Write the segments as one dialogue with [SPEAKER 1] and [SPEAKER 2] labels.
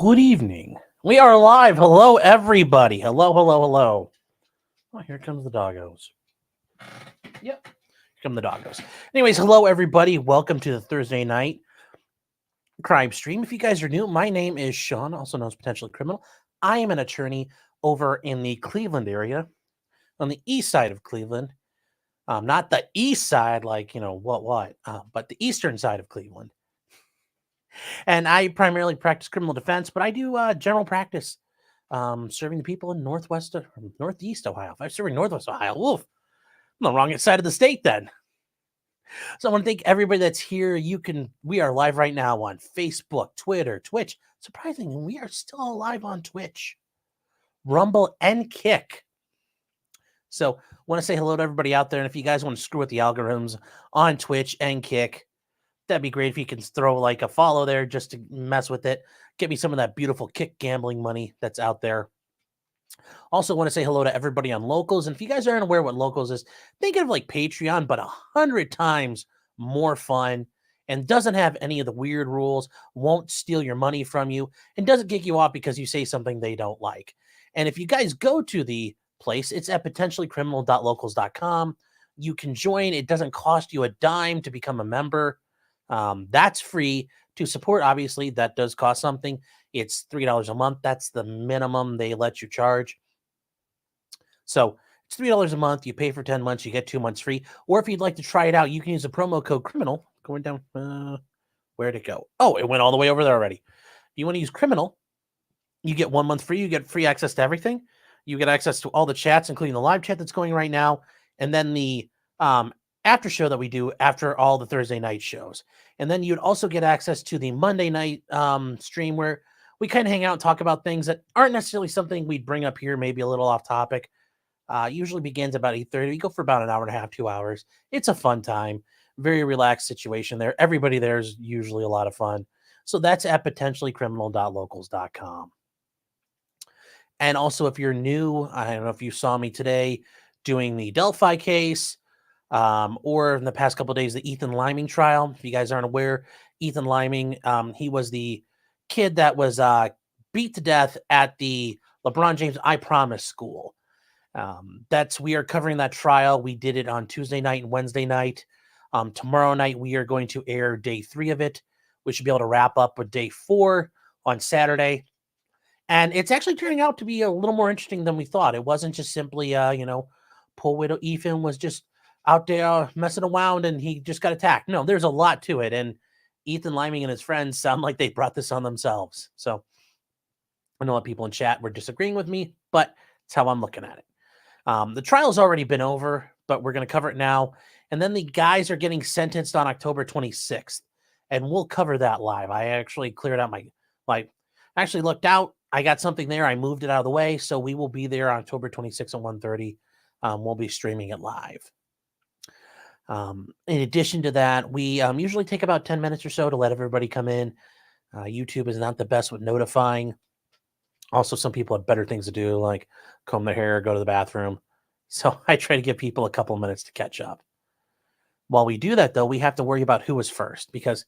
[SPEAKER 1] Good evening. We are live. Hello, everybody. Hello, hello, hello. Oh, here comes the doggos. Yep, here come the doggos. Anyways, hello, everybody. Welcome to the Thursday night Crimestream. If you guys are new, my name is Sean, also known as Potentially Criminal. I am an attorney over in the Cleveland area, on the east side of Cleveland. Not the east side, like, but the eastern side of Cleveland. And I primarily practice criminal defense, but I do general practice, serving the people in northeast Ohio. If I'm serving northwest Ohio, woof, I'm on the wrong side of the state then. So I want to thank everybody that's here. We are live right now on Facebook, Twitter, Twitch. Surprisingly, we are still live on Twitch, Rumble, and Kick. So I want to say hello to everybody out there. And if you guys want to screw with the algorithms on Twitch and Kick, that'd be great if you can throw like a follow there just to mess with it. Get me some of that beautiful Kick gambling money that's out there. Also want to say hello to everybody on Locals. And if you guys aren't aware what Locals is, think of like Patreon, but 100 times more fun and doesn't have any of the weird rules, won't steal your money from you, and doesn't kick you off because you say something they don't like. And if you guys go to the place, it's at potentiallycriminal.locals.com. You can join. It doesn't cost you a dime to become a member. That's free to support. Obviously, that does cost something. It's $3 a month. That's the minimum they let you charge. So it's $3 a month. You pay for 10 months. You get 2 months free. Or if you'd like to try it out, you can use the promo code criminal. Going down. Where'd it go? Oh, it went all the way over there already. If you want to use criminal, you get 1 month free. You get free access to everything. You get access to all the chats, including the live chat that's going right now. And then the after show that we do after all the Thursday night shows. And then you'd also get access to the Monday night stream where we kind of hang out and talk about things that aren't necessarily something we'd bring up here, maybe a little off topic. Usually begins about 8:30. We go for about an hour and a half, 2 hours. It's a fun time. Very relaxed situation there. Everybody there is usually a lot of fun. So that's at potentiallycriminal.locals.com. And also, if you're new, I don't know if you saw me today doing the Delphi case, or in the past couple of days, the Ethan Liming trial. If you guys aren't aware, Ethan Liming, he was the kid that was beat to death at the LeBron James I Promise school. We are covering that trial. We did it on Tuesday night and Wednesday night. Tomorrow night, we are going to air day 3 of it. We should be able to wrap up with day 4 on Saturday. And it's actually turning out to be a little more interesting than we thought. It wasn't just simply, poor widow Ethan was just out there messing around and he just got attacked. No, there's a lot to it. And Ethan Liming and his friends sound like they brought this on themselves. So I know a lot of people in chat were disagreeing with me, but it's how I'm looking at it. The trial's already been over, but we're going to cover it now. And then the guys are getting sentenced on October 26th. And we'll cover that live. I actually cleared out actually looked out. I got something there. I moved it out of the way. So we will be there on October 26th at 1:30. We'll be streaming it live. In addition to that, we usually take about 10 minutes or so to let everybody come in. YouTube is not the best with notifying. Also, some people have better things to do, like comb their hair, go to the bathroom. So I try to give people a couple of minutes to catch up. While we do that, though, we have to worry about who was first, because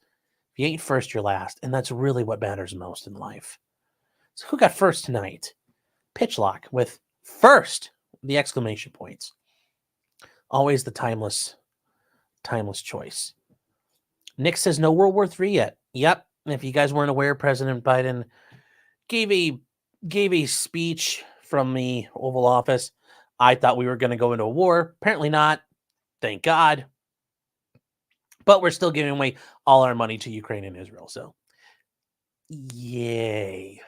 [SPEAKER 1] if you ain't first, you're last. And that's really what matters most in life. So who got first tonight? Pitchlock with first, the exclamation points. Always the timeless choice. Nick says no World War III yet. Yep. And if you guys weren't aware, President Biden gave a speech from the Oval Office. I thought we were going to go into a war. Apparently not. Thank God. But we're still giving away all our money to Ukraine and Israel. So, yay,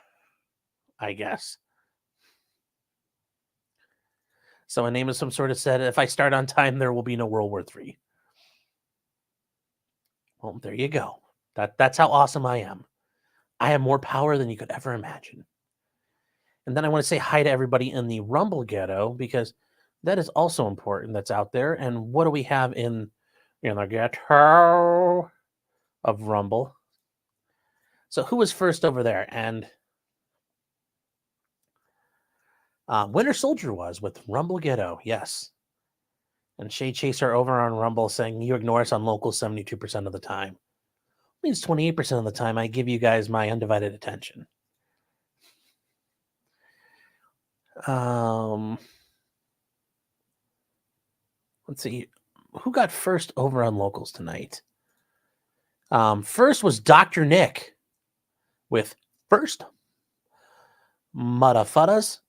[SPEAKER 1] I guess. So a name of some sort of said, if I start on time, there will be no World War III. Well, there you go. That's how awesome I am. I have more power than you could ever imagine. And then I want to say hi to everybody in the Rumble ghetto, because that is also important that's out there. And what do we have in the ghetto of Rumble? So who was first over there? And Winter Soldier was with Rumble Ghetto, yes. And Shay Chaser over on Rumble saying, you ignore us on local 72% of the time. It means 28% of the time I give you guys my undivided attention. Let's see. Who got first over on locals tonight? First was Dr. Nick with first Mudafuttas.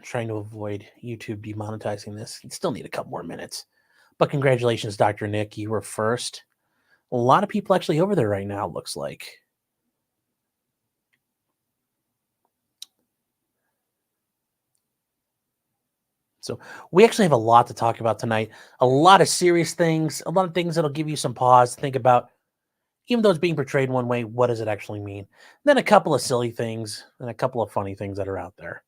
[SPEAKER 1] Trying to avoid YouTube demonetizing this. You still need a couple more minutes. But congratulations, Dr. Nick. You were first. A lot of people actually over there right now, looks like. So we actually have a lot to talk about tonight. A lot of serious things, a lot of things that'll give you some pause to think about. Even though it's being portrayed one way, what does it actually mean? Then a couple of silly things and a couple of funny things that are out there.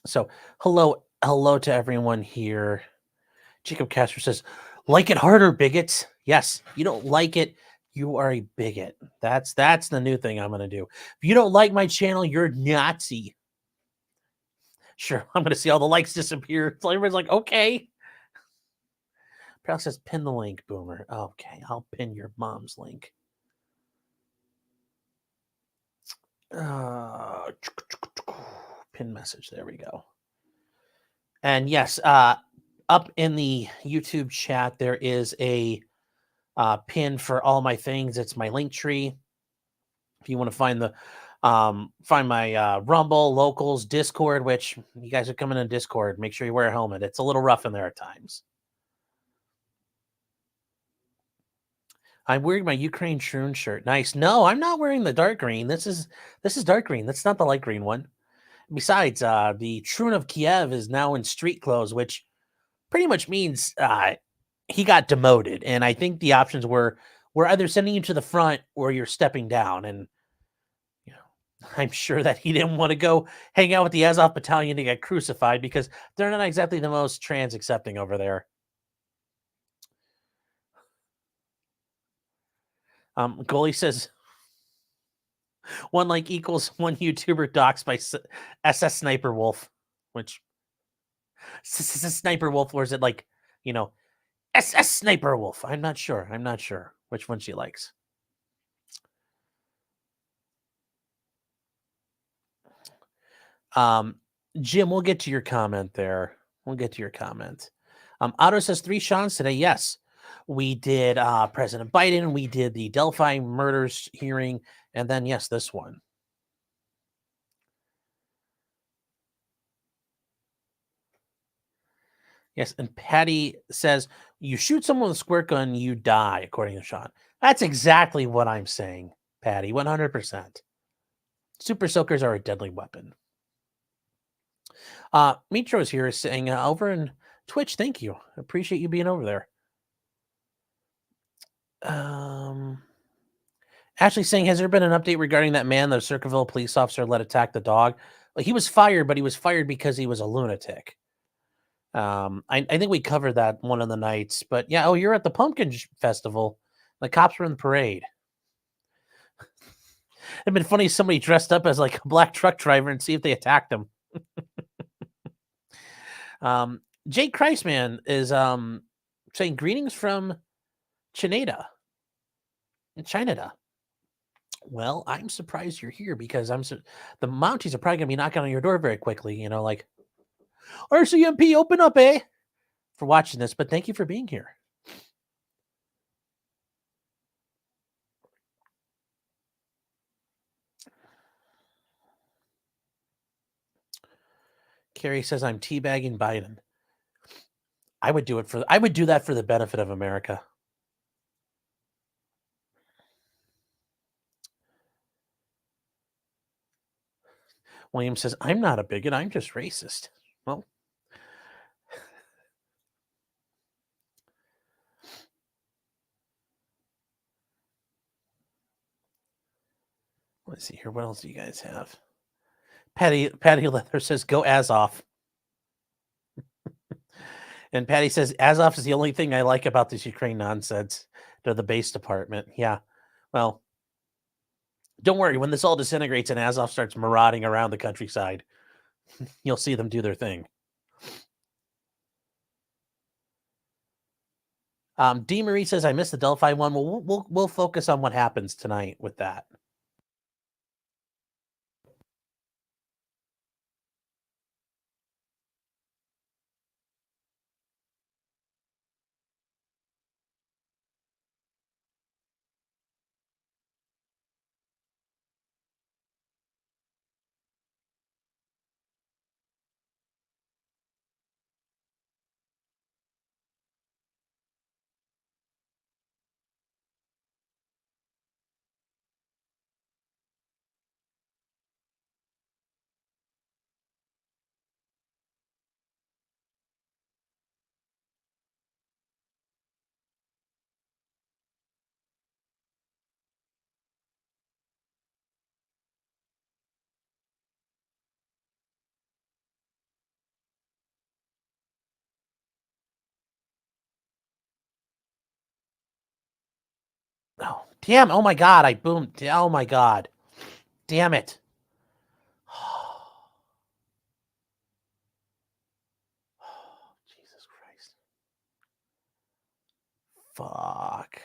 [SPEAKER 1] So hello to everyone here. Jacob Castro says, like it harder, bigots. Yes, you don't like it, you are a bigot. That's the new thing I'm going to do. If you don't like my channel, you're a Nazi. Sure, I'm going to see all the likes disappear. So everybody's like, okay. Perhaps says, pin the link, Boomer. Okay, I'll pin your mom's link. Pin message. There we go. And yes, up in the YouTube chat, there is a pin for all my things. It's my link tree. If you want to find the find my Rumble, Locals, Discord, which you guys are coming in Discord, make sure you wear a helmet. It's a little rough in there at times. I'm wearing my Ukraine Shroon shirt. Nice. No, I'm not wearing the dark green. This is dark green. That's not the light green one. Besides, the Shroon of Kiev is now in street clothes, which pretty much means he got demoted. And I think the options were either sending you to the front or you're stepping down. And you know, I'm sure that he didn't want to go hang out with the Azov battalion to get crucified because they're not exactly the most trans accepting over there. Goalie says one like equals one YouTuber doxed by SS Sniper Wolf, which Sniper Wolf, or is it like, you know, SS Sniper Wolf? I'm not sure. I'm not sure which one she likes. Jim, we'll get to your comment there. We'll get to your comment. Otto says 3 Seans today. Yes, we did President Biden. We did the Delphi murders hearing. And then, yes, this one. Yes, and Patty says, you shoot someone with a squirt gun, you die, according to Sean. That's exactly what I'm saying, Patty, 100%. Super soakers are a deadly weapon. Mitro's here is saying, over in Twitch, thank you. Appreciate you being over there. Ashley saying, has there been an update regarding that man, the Circleville police officer let attack the dog? Well, he was fired, but he was fired because he was a lunatic. I think we covered that one of the nights, but yeah. Oh, you're at the Pumpkin Festival. The cops were in the parade. It'd been funny if somebody dressed up as like a black truck driver and see if they attacked him. Jake Christman is saying greetings from Chineda. Well, I'm surprised you're here because the Mounties are probably gonna be knocking on your door very quickly. You know, like RCMP, open up, eh? For watching this, but thank you for being here. Carrie says I'm teabagging Biden. I would do that for the benefit of America. William says, I'm not a bigot, I'm just racist. Well, let's see here. What else do you guys have? Patty Leather says, go Azov. And Patty says, Azov is the only thing I like about this Ukraine nonsense. To the base department. Yeah. Well, don't worry. When this all disintegrates and Azov starts marauding around the countryside, you'll see them do their thing. D. Marie says, I missed the Delphi one. Well, we'll focus on what happens tonight with that. Oh, damn. Oh, my God. I boomed. Oh, my God. Damn it. Jesus Christ. Fuck.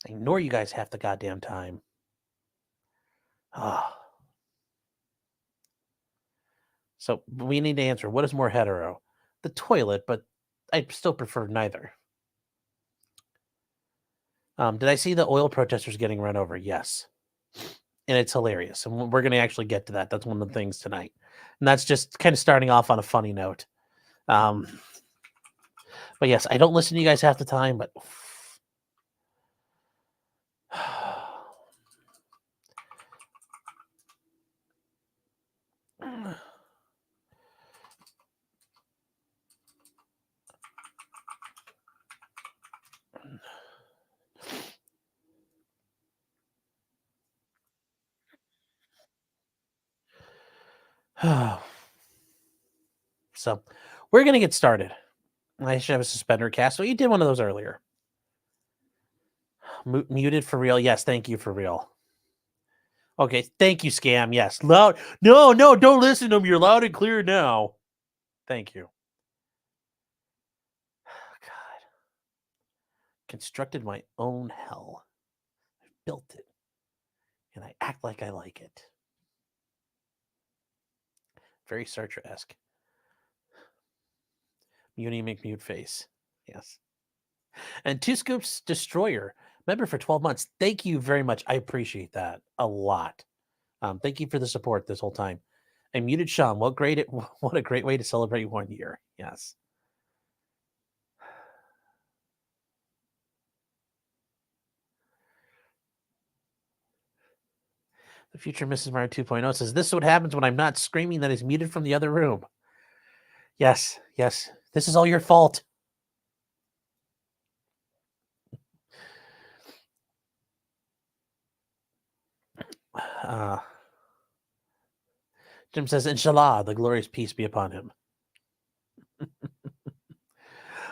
[SPEAKER 1] I ignore you guys half the goddamn time. So we need to answer. What is more hetero? The toilet, but I still prefer neither. Did I see the oil protesters getting run over? Yes. And it's hilarious. And we're going to actually get to that. That's one of the things tonight. And that's just kind of starting off on a funny note. But yes, I don't listen to you guys half the time, but so we're going to get started. I should have a suspender cast. So you did one of those earlier. Muted for real. Yes, thank you for real. Okay, thank you, Scam. Yes, loud. No, don't listen to him. You're loud and clear now. Thank you. God. Constructed my own hell. I built it. And I act like I like it. Very Sartre-esque. Muni McMute face. Yes. And 2 Scoops Destroyer. Member for 12 months. Thank you very much. I appreciate that a lot. Thank you for the support this whole time. I muted Sean. What a great way to celebrate 1 year. Yes. The future Mrs. Mario 2.0 says, this is what happens when I'm not screaming that is muted from the other room. Yes. This is all your fault. Jim says, Inshallah, the glorious peace be upon him.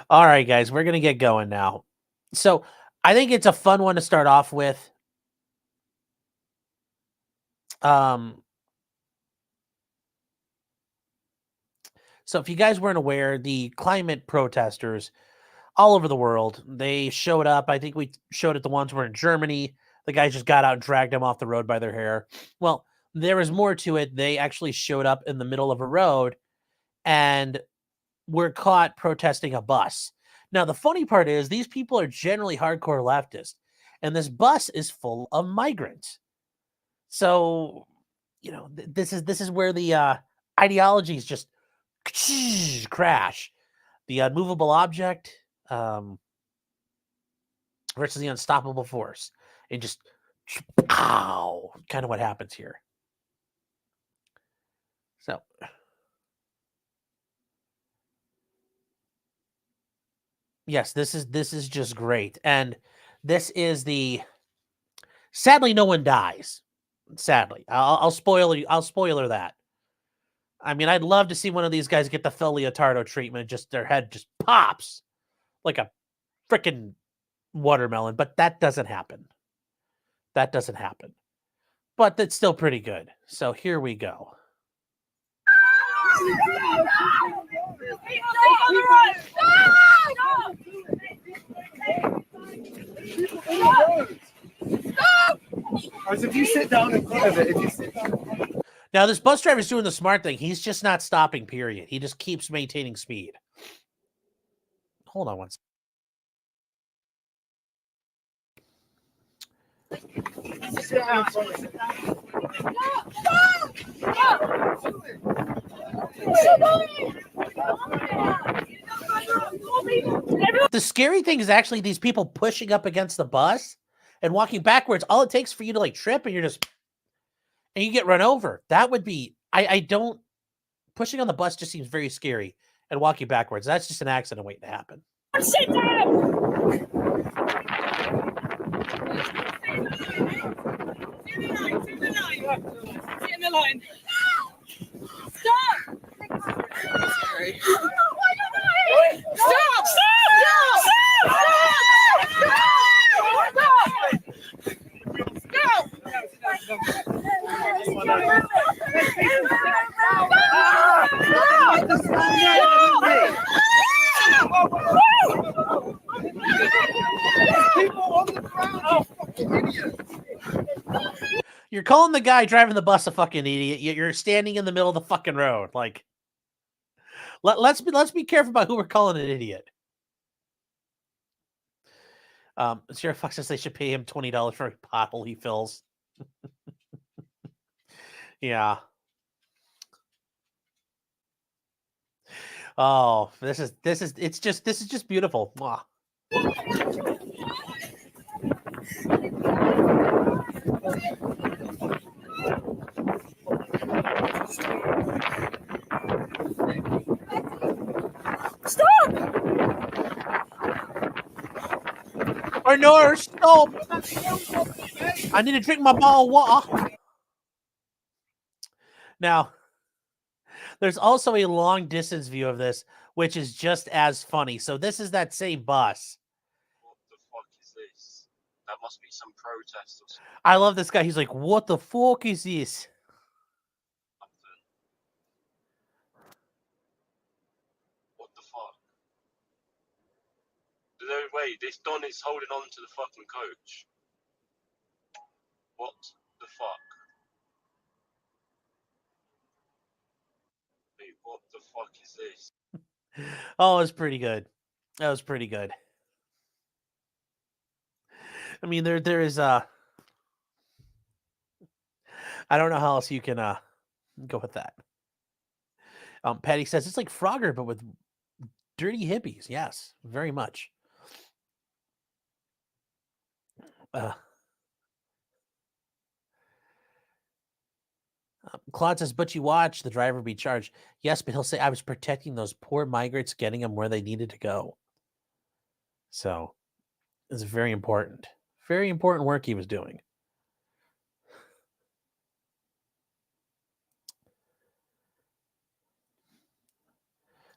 [SPEAKER 1] All right, guys, we're going to get going now. So I think it's a fun one to start off with. So if you guys weren't aware, the climate protesters all over the world, they showed up. I think we showed it the ones were in Germany. The guys just got out and dragged them off the road by their hair. Well, there was more to it. They actually showed up in the middle of a road and were caught protesting a bus. Now, the funny part is these people are generally hardcore leftists, and this bus is full of migrants. So, you know, this is where the ideologies just crash. The unmovable object versus the unstoppable force. And just pow, kind of what happens here. So yes, this is just great. And this is sadly no one dies. Sadly. I'll spoiler that. I mean, I'd love to see one of these guys get the Phil Leotardo treatment. Just their head just pops like a freaking watermelon, but that doesn't happen. But that's still pretty good. So here we go.
[SPEAKER 2] As if you sit down in front of it,
[SPEAKER 1] Now, this bus driver is doing the smart thing. He's just not stopping, period. He just keeps maintaining speed. Hold on one second. The scary thing is actually these people pushing up against the bus and walking backwards. All it takes for you to like trip and you get run over. That would be, I don't, pushing on the bus just seems very scary, and walking backwards, that's just an accident waiting to happen.
[SPEAKER 3] Sit down! Sit in the line. Stop!
[SPEAKER 2] People on the ground, you fucking idiot.
[SPEAKER 1] You're calling the guy driving the bus a fucking idiot. You're standing in the middle of the fucking road. Like, let's be careful about who we're calling an idiot. Sheriff Fox says they should pay him $20 for every bottle he fills. Yeah. Oh, this is just beautiful. Mwah.
[SPEAKER 3] Stop!
[SPEAKER 1] Oh no, stop! I need to drink my bottle of water. Now, there's also a long distance view of this, which is just as funny. So this is that same bus.
[SPEAKER 4] What the fuck is this? That must be some protest or something.
[SPEAKER 1] I love this guy. He's like, what the fuck is this?
[SPEAKER 4] What the fuck? No, wait, this Don is holding on to the fucking coach. What the fuck? Wait, what the fuck is this?
[SPEAKER 1] Oh, it was pretty good. That was pretty good. I mean, there is I don't know how else you can go with that. Patty says it's like Frogger, but with dirty hippies. Yes, very much. Claude says, but you watch the driver be charged. Yes, but he'll say, I was protecting those poor migrants, getting them where they needed to go. So it's very important. Very important work he was doing.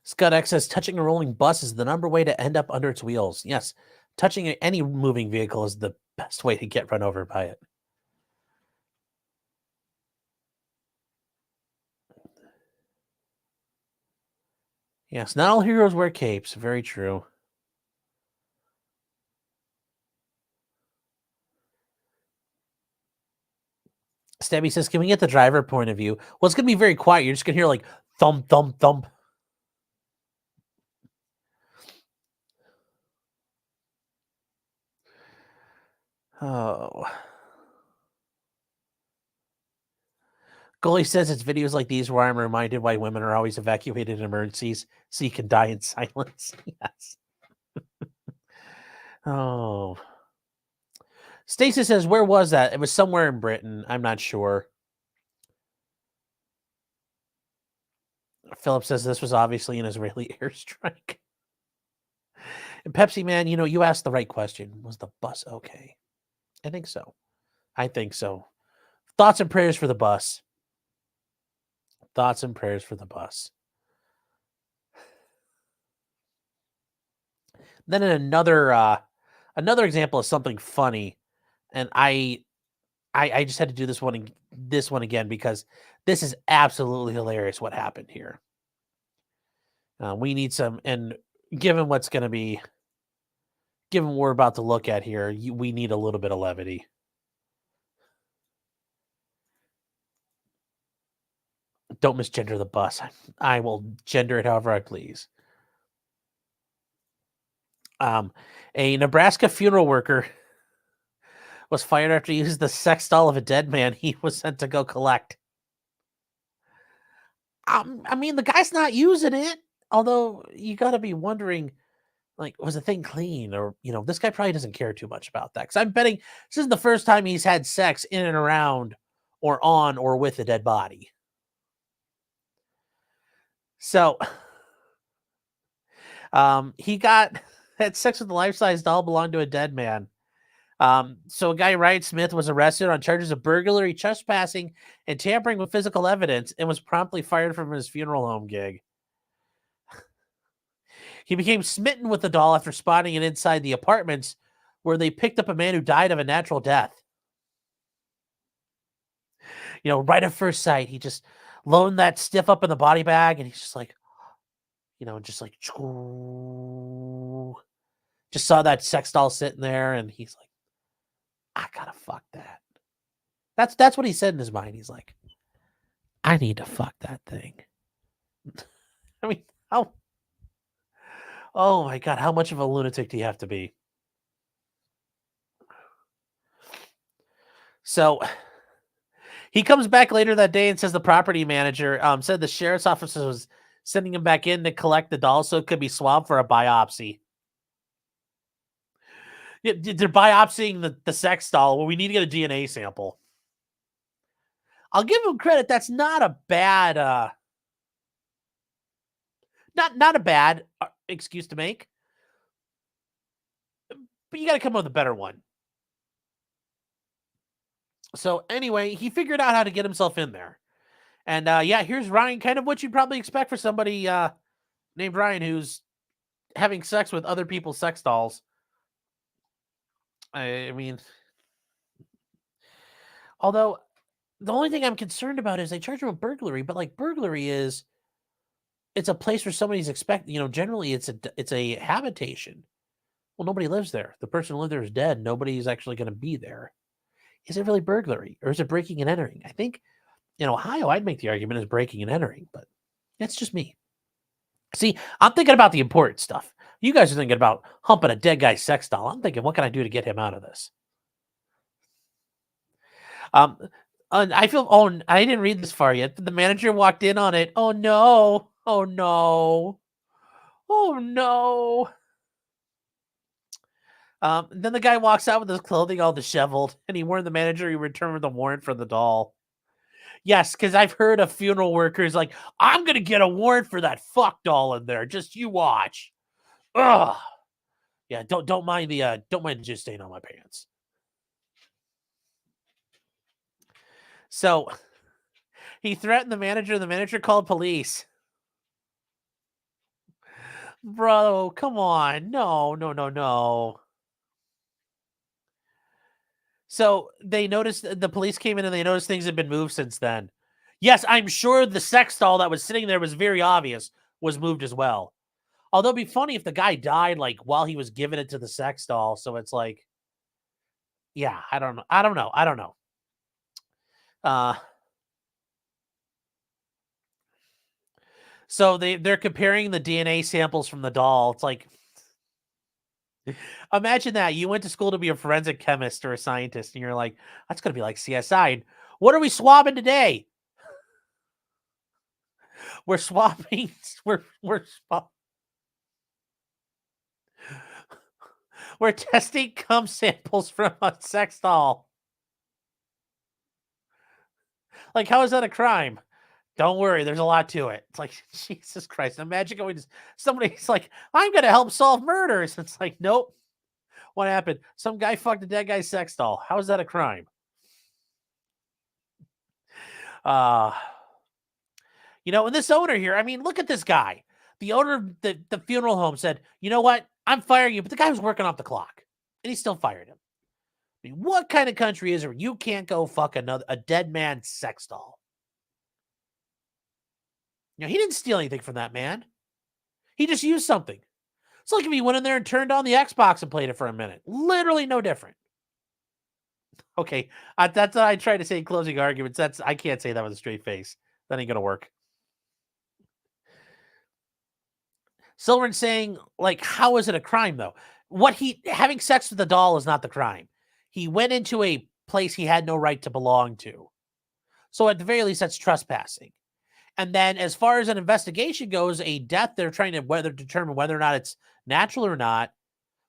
[SPEAKER 1] Scott X says, touching a rolling bus is the number way to end up under its wheels. Yes, touching any moving vehicle is the best way to get run over by it. Yes, not all heroes wear capes. Very true. Stabby says, can we get the driver point of view? Well, it's going to be very quiet. You're just going to hear like thump, thump, thump. Oh. Goalie says it's videos like these where I'm reminded why women are always evacuated in emergencies so you can die in silence. Yes. Oh. Stacey says, where was that? It was somewhere in Britain. I'm not sure. Philip says this was obviously an Israeli airstrike. And Pepsi Man, you asked the right question. Was the bus okay? I think so. Thoughts and prayers for the bus. Thoughts and prayers for the bus. Then in another example of something funny, and I just had to do this one again because this is absolutely hilarious what happened here. We need some, and given what we're about to look at here, we need a little bit of levity. Don't misgender the bus. I will gender it however I please. A Nebraska funeral worker was fired after he used the sex doll of a dead man he was sent to go collect. I mean, the guy's not using it, although you got to be wondering, like, was the thing clean? Or, this guy probably doesn't care too much about that. Because I'm betting this isn't the first time he's had sex in and around or on or with a dead body. So, he had sex with the life-size doll belonged to a dead man. So a guy, Ryan Smith, was arrested on charges of burglary, trespassing, and tampering with physical evidence and was promptly fired from his funeral home gig. He became smitten with the doll after spotting it inside the apartments where they picked up a man who died of a natural death. Right at first sight, he just loaned that stiff up in the body bag, and he's just like, you know, just like just saw that sex doll sitting there, and he's like, I gotta fuck that. That's what he said in his mind. He's like, I need to fuck that thing. I mean, how? Oh my god, how much of a lunatic do you have to be? So he comes back later that day and says the property manager said the sheriff's office was sending him back in to collect the doll so it could be swabbed for a biopsy. Yeah, they're biopsying the sex doll. Well, we need to get a DNA sample. I'll give him credit. That's not a bad, not a bad excuse to make. But you got to come up with a better one. So anyway, he figured out how to get himself in there. And yeah, here's Ryan, kind of what you'd probably expect for somebody named Ryan who's having sex with other people's sex dolls. I mean, although the only thing I'm concerned about is they charge him with burglary, but like burglary is, it's a place where somebody's expecting, you know, generally it's a habitation. Well, nobody lives there. The person who lived there is dead. Nobody's actually going to be there. Is it really burglary or is it breaking and entering? I think in Ohio, I'd make the argument as breaking and entering, but that's just me. See, I'm thinking about the important stuff. You guys are thinking about humping a dead guy's sex doll. I'm thinking, what can I do to get him out of this? I feel, oh, I didn't read this far yet. The manager walked in on it. Oh no. Oh no. Oh no. Then the guy walks out with his clothing all disheveled, and he warned the manager he returned with a warrant for the doll. Yes, because I've heard of funeral workers like, I'm gonna get a warrant for that fuck doll in there. Just you watch. Ugh. Yeah, don't mind the jizz stain on my pants. So he threatened the manager. The manager called police. Bro, come on. No. So they noticed, the police came in and they noticed things had been moved since then. Yes, I'm sure the sex doll that was sitting there was very obvious was moved as well. Although it'd be funny if the guy died like while he was giving it to the sex doll. So it's like, yeah, I don't know. So they're comparing the DNA samples from the doll. It's like, imagine that you went to school to be a forensic chemist or a scientist, and you're like, that's gonna be like CSI. And what are we swabbing today? We're swapping. We're testing cum samples from a sex doll. Like, how is that a crime? Don't worry, there's a lot to it. It's like, Jesus Christ. Imagine going to somebody's like, I'm going to help solve murders. It's like, nope. What happened? Some guy fucked a dead guy's sex doll. How is that a crime? You know, and this owner here, I mean, look at this guy. The owner of the funeral home said, you know what? I'm firing you. But the guy was working off the clock. And he still fired him. I mean, what kind of country is it where you can't go fuck a dead man's sex doll? You know, he didn't steal anything from that man. He just used something. It's like if he went in there and turned on the Xbox and played it for a minute. Literally no different. Okay, that's what I try to say in closing arguments. I can't say that with a straight face. That ain't gonna work. Silver's saying, like, how is it a crime though? Having sex with a doll is not the crime. He went into a place he had no right to belong to. So at the very least, that's trespassing. And then as far as an investigation goes, a death, they're trying to determine whether or not it's natural or not.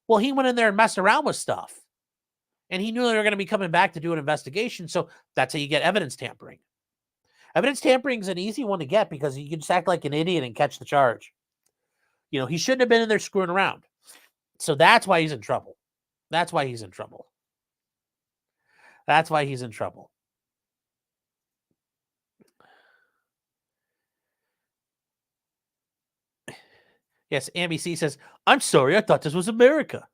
[SPEAKER 1] Well, he went in there and messed around with stuff. And he knew they were going to be coming back to do an investigation. So that's how you get evidence tampering. Evidence tampering is an easy one to get because you can just act like an idiot and catch the charge. You know, he shouldn't have been in there screwing around. So that's why he's in trouble. That's why he's in trouble. That's why he's in trouble. Yes, NBC says, I'm sorry, I thought this was America.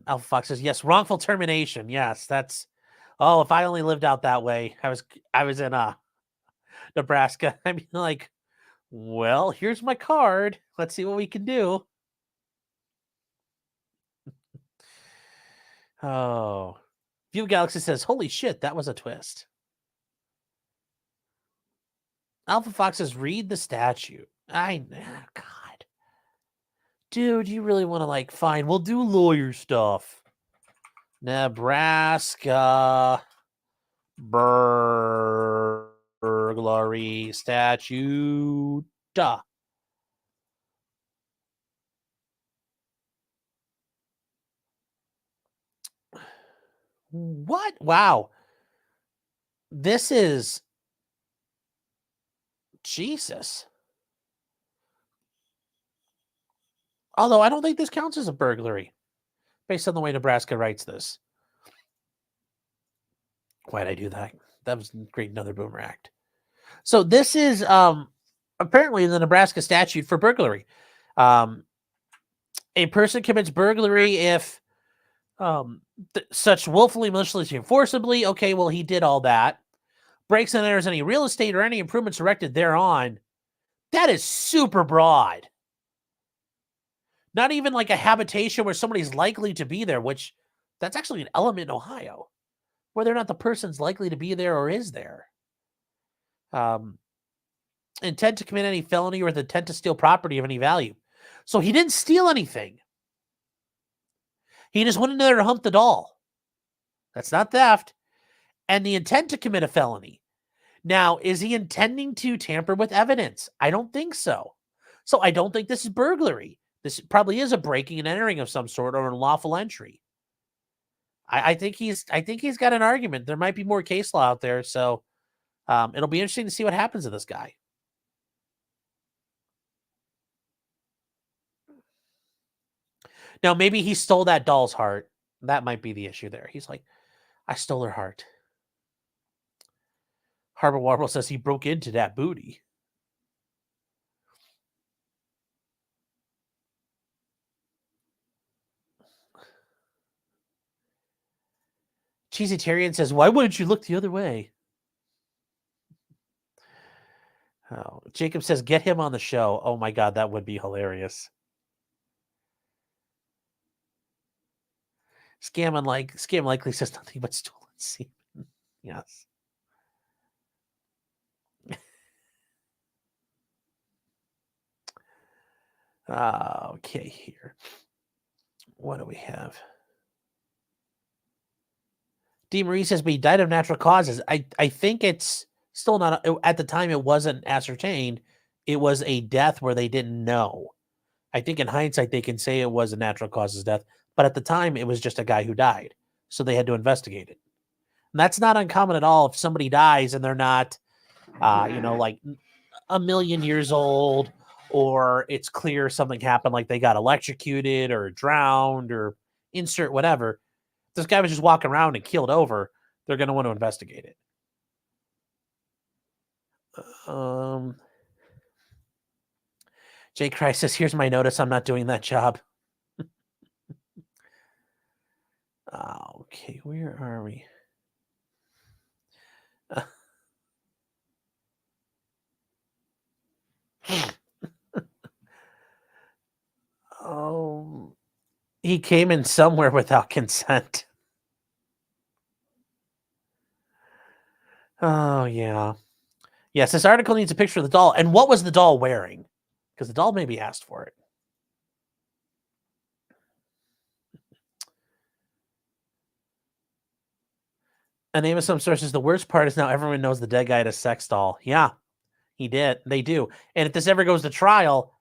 [SPEAKER 1] Alpha Fox says, yes, wrongful termination. Yes, that's, oh, if I only lived out that way. I was in Nebraska. I mean, like, Well, here's my card. Let's see what we can do. Oh. View of Galaxy says, holy shit, that was a twist. Alpha Fox says, read the statute. God. Dude, you really want to, like, fine, we'll do lawyer stuff. Nebraska burglary statute. What? Wow. This is Jesus. Although I don't think this counts as a burglary based on the way Nebraska writes this. Why'd I do that? That was great. Another boomer act. So this is apparently the Nebraska statute for burglary. A person commits burglary if such willfully, maliciously, and forcibly. Okay, well, he did all that. Breaks and enters any real estate or any improvements erected thereon. That is super broad. Not even like a habitation where somebody's likely to be there, which that's actually an element in Ohio. Whether or not the person's likely to be there or is there. Intent to commit any felony or the intent to steal property of any value. So he didn't steal anything. He just went in there to hump the doll. That's not theft. And the intent to commit a felony. Now, is he intending to tamper with evidence? I don't think so. So I don't think this is burglary. This probably is a breaking and entering of some sort or an unlawful entry. I think he's got an argument. There might be more case law out there, so it'll be interesting to see what happens to this guy. Now, maybe he stole that doll's heart. That might be the issue there. He's like, I stole her heart. Harbor Warble says he broke into that booty. Cheesy Tyrion says, why wouldn't you look the other way? Oh, Jacob says, get him on the show. Oh my God, that would be hilarious. Scam likely says nothing but stolen semen. Yes. Okay, here. What do we have? D. Marie says, but he died of natural causes. I think it's still not, at the time it wasn't ascertained. It was a death where they didn't know. I think in hindsight, they can say it was a natural causes death, but at the time it was just a guy who died. So they had to investigate it. And that's not uncommon at all. If somebody dies and they're not, like a million years old, or it's clear something happened, like they got electrocuted or drowned or insert whatever. This guy was just walking around and keeled over. They're going to want to investigate it. Jay Christ says, here's my notice. I'm not doing that job. Okay, where are we? He came in somewhere without consent. Oh, yeah. Yes, this article needs a picture of the doll. And what was the doll wearing? Because the doll maybe asked for it. A name of some sources. The worst part is now everyone knows the dead guy had a sex doll. Yeah, he did. They do. And if this ever goes to trial,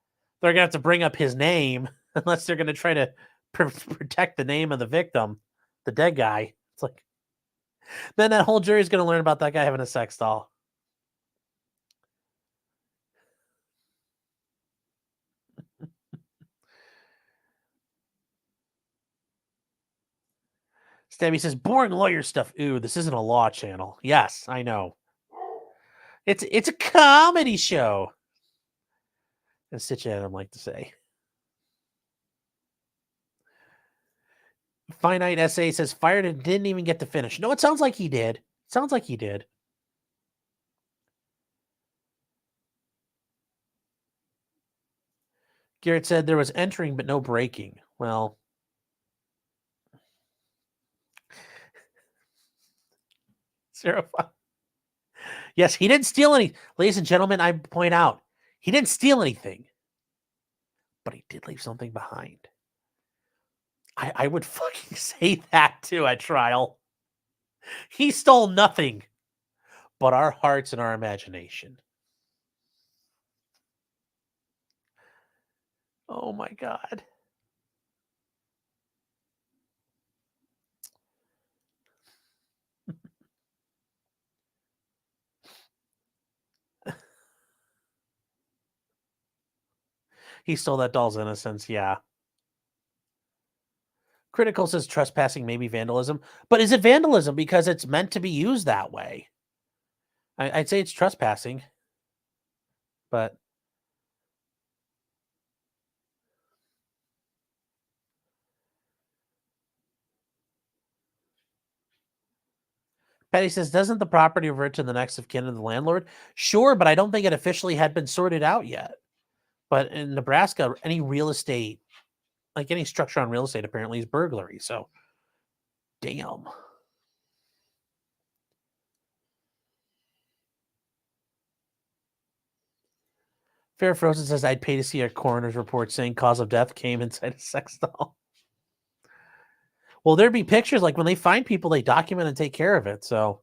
[SPEAKER 1] they're going to have to bring up his name unless they're going to try to protect the name of the victim, the dead guy. It's like, then that whole jury is going to learn about that guy having a sex doll. Stabby says, boring lawyer stuff. Ooh, this isn't a law channel. Yes, I know. It's a comedy show. As Stitch Adam like to say. Finite SA says, fired and didn't even get to finish. No, it sounds like he did. Sounds like he did. Garrett said there was entering but no breaking. Well, zero. Yes, he didn't steal any. Ladies and gentlemen, I point out, he didn't steal anything, but he did leave something behind. I would fucking say that too at trial. He stole nothing but our hearts and our imagination. Oh my God. He stole that doll's innocence, yeah. Critical says trespassing may be vandalism, but is it vandalism because it's meant to be used that way? I'd say it's trespassing, but Patty says, doesn't the property revert to the next of kin of the landlord? Sure, but I don't think it officially had been sorted out yet. But in Nebraska, any real estate, like any structure on real estate, apparently is burglary. So, damn. Fair Frozen says, I'd pay to see a coroner's report saying cause of death came inside a sex doll. Well, there'd be pictures, like when they find people, they document and take care of it. So,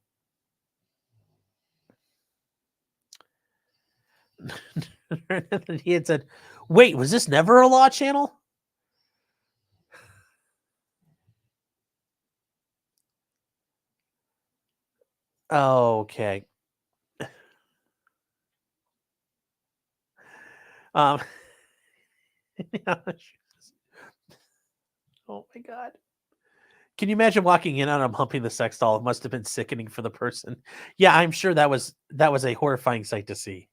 [SPEAKER 1] he had said, wait, was this never a law channel? Okay. Oh my God. Can you imagine walking in on him humping the sex doll? It must have been sickening for the person. Yeah, I'm sure that was a horrifying sight to see.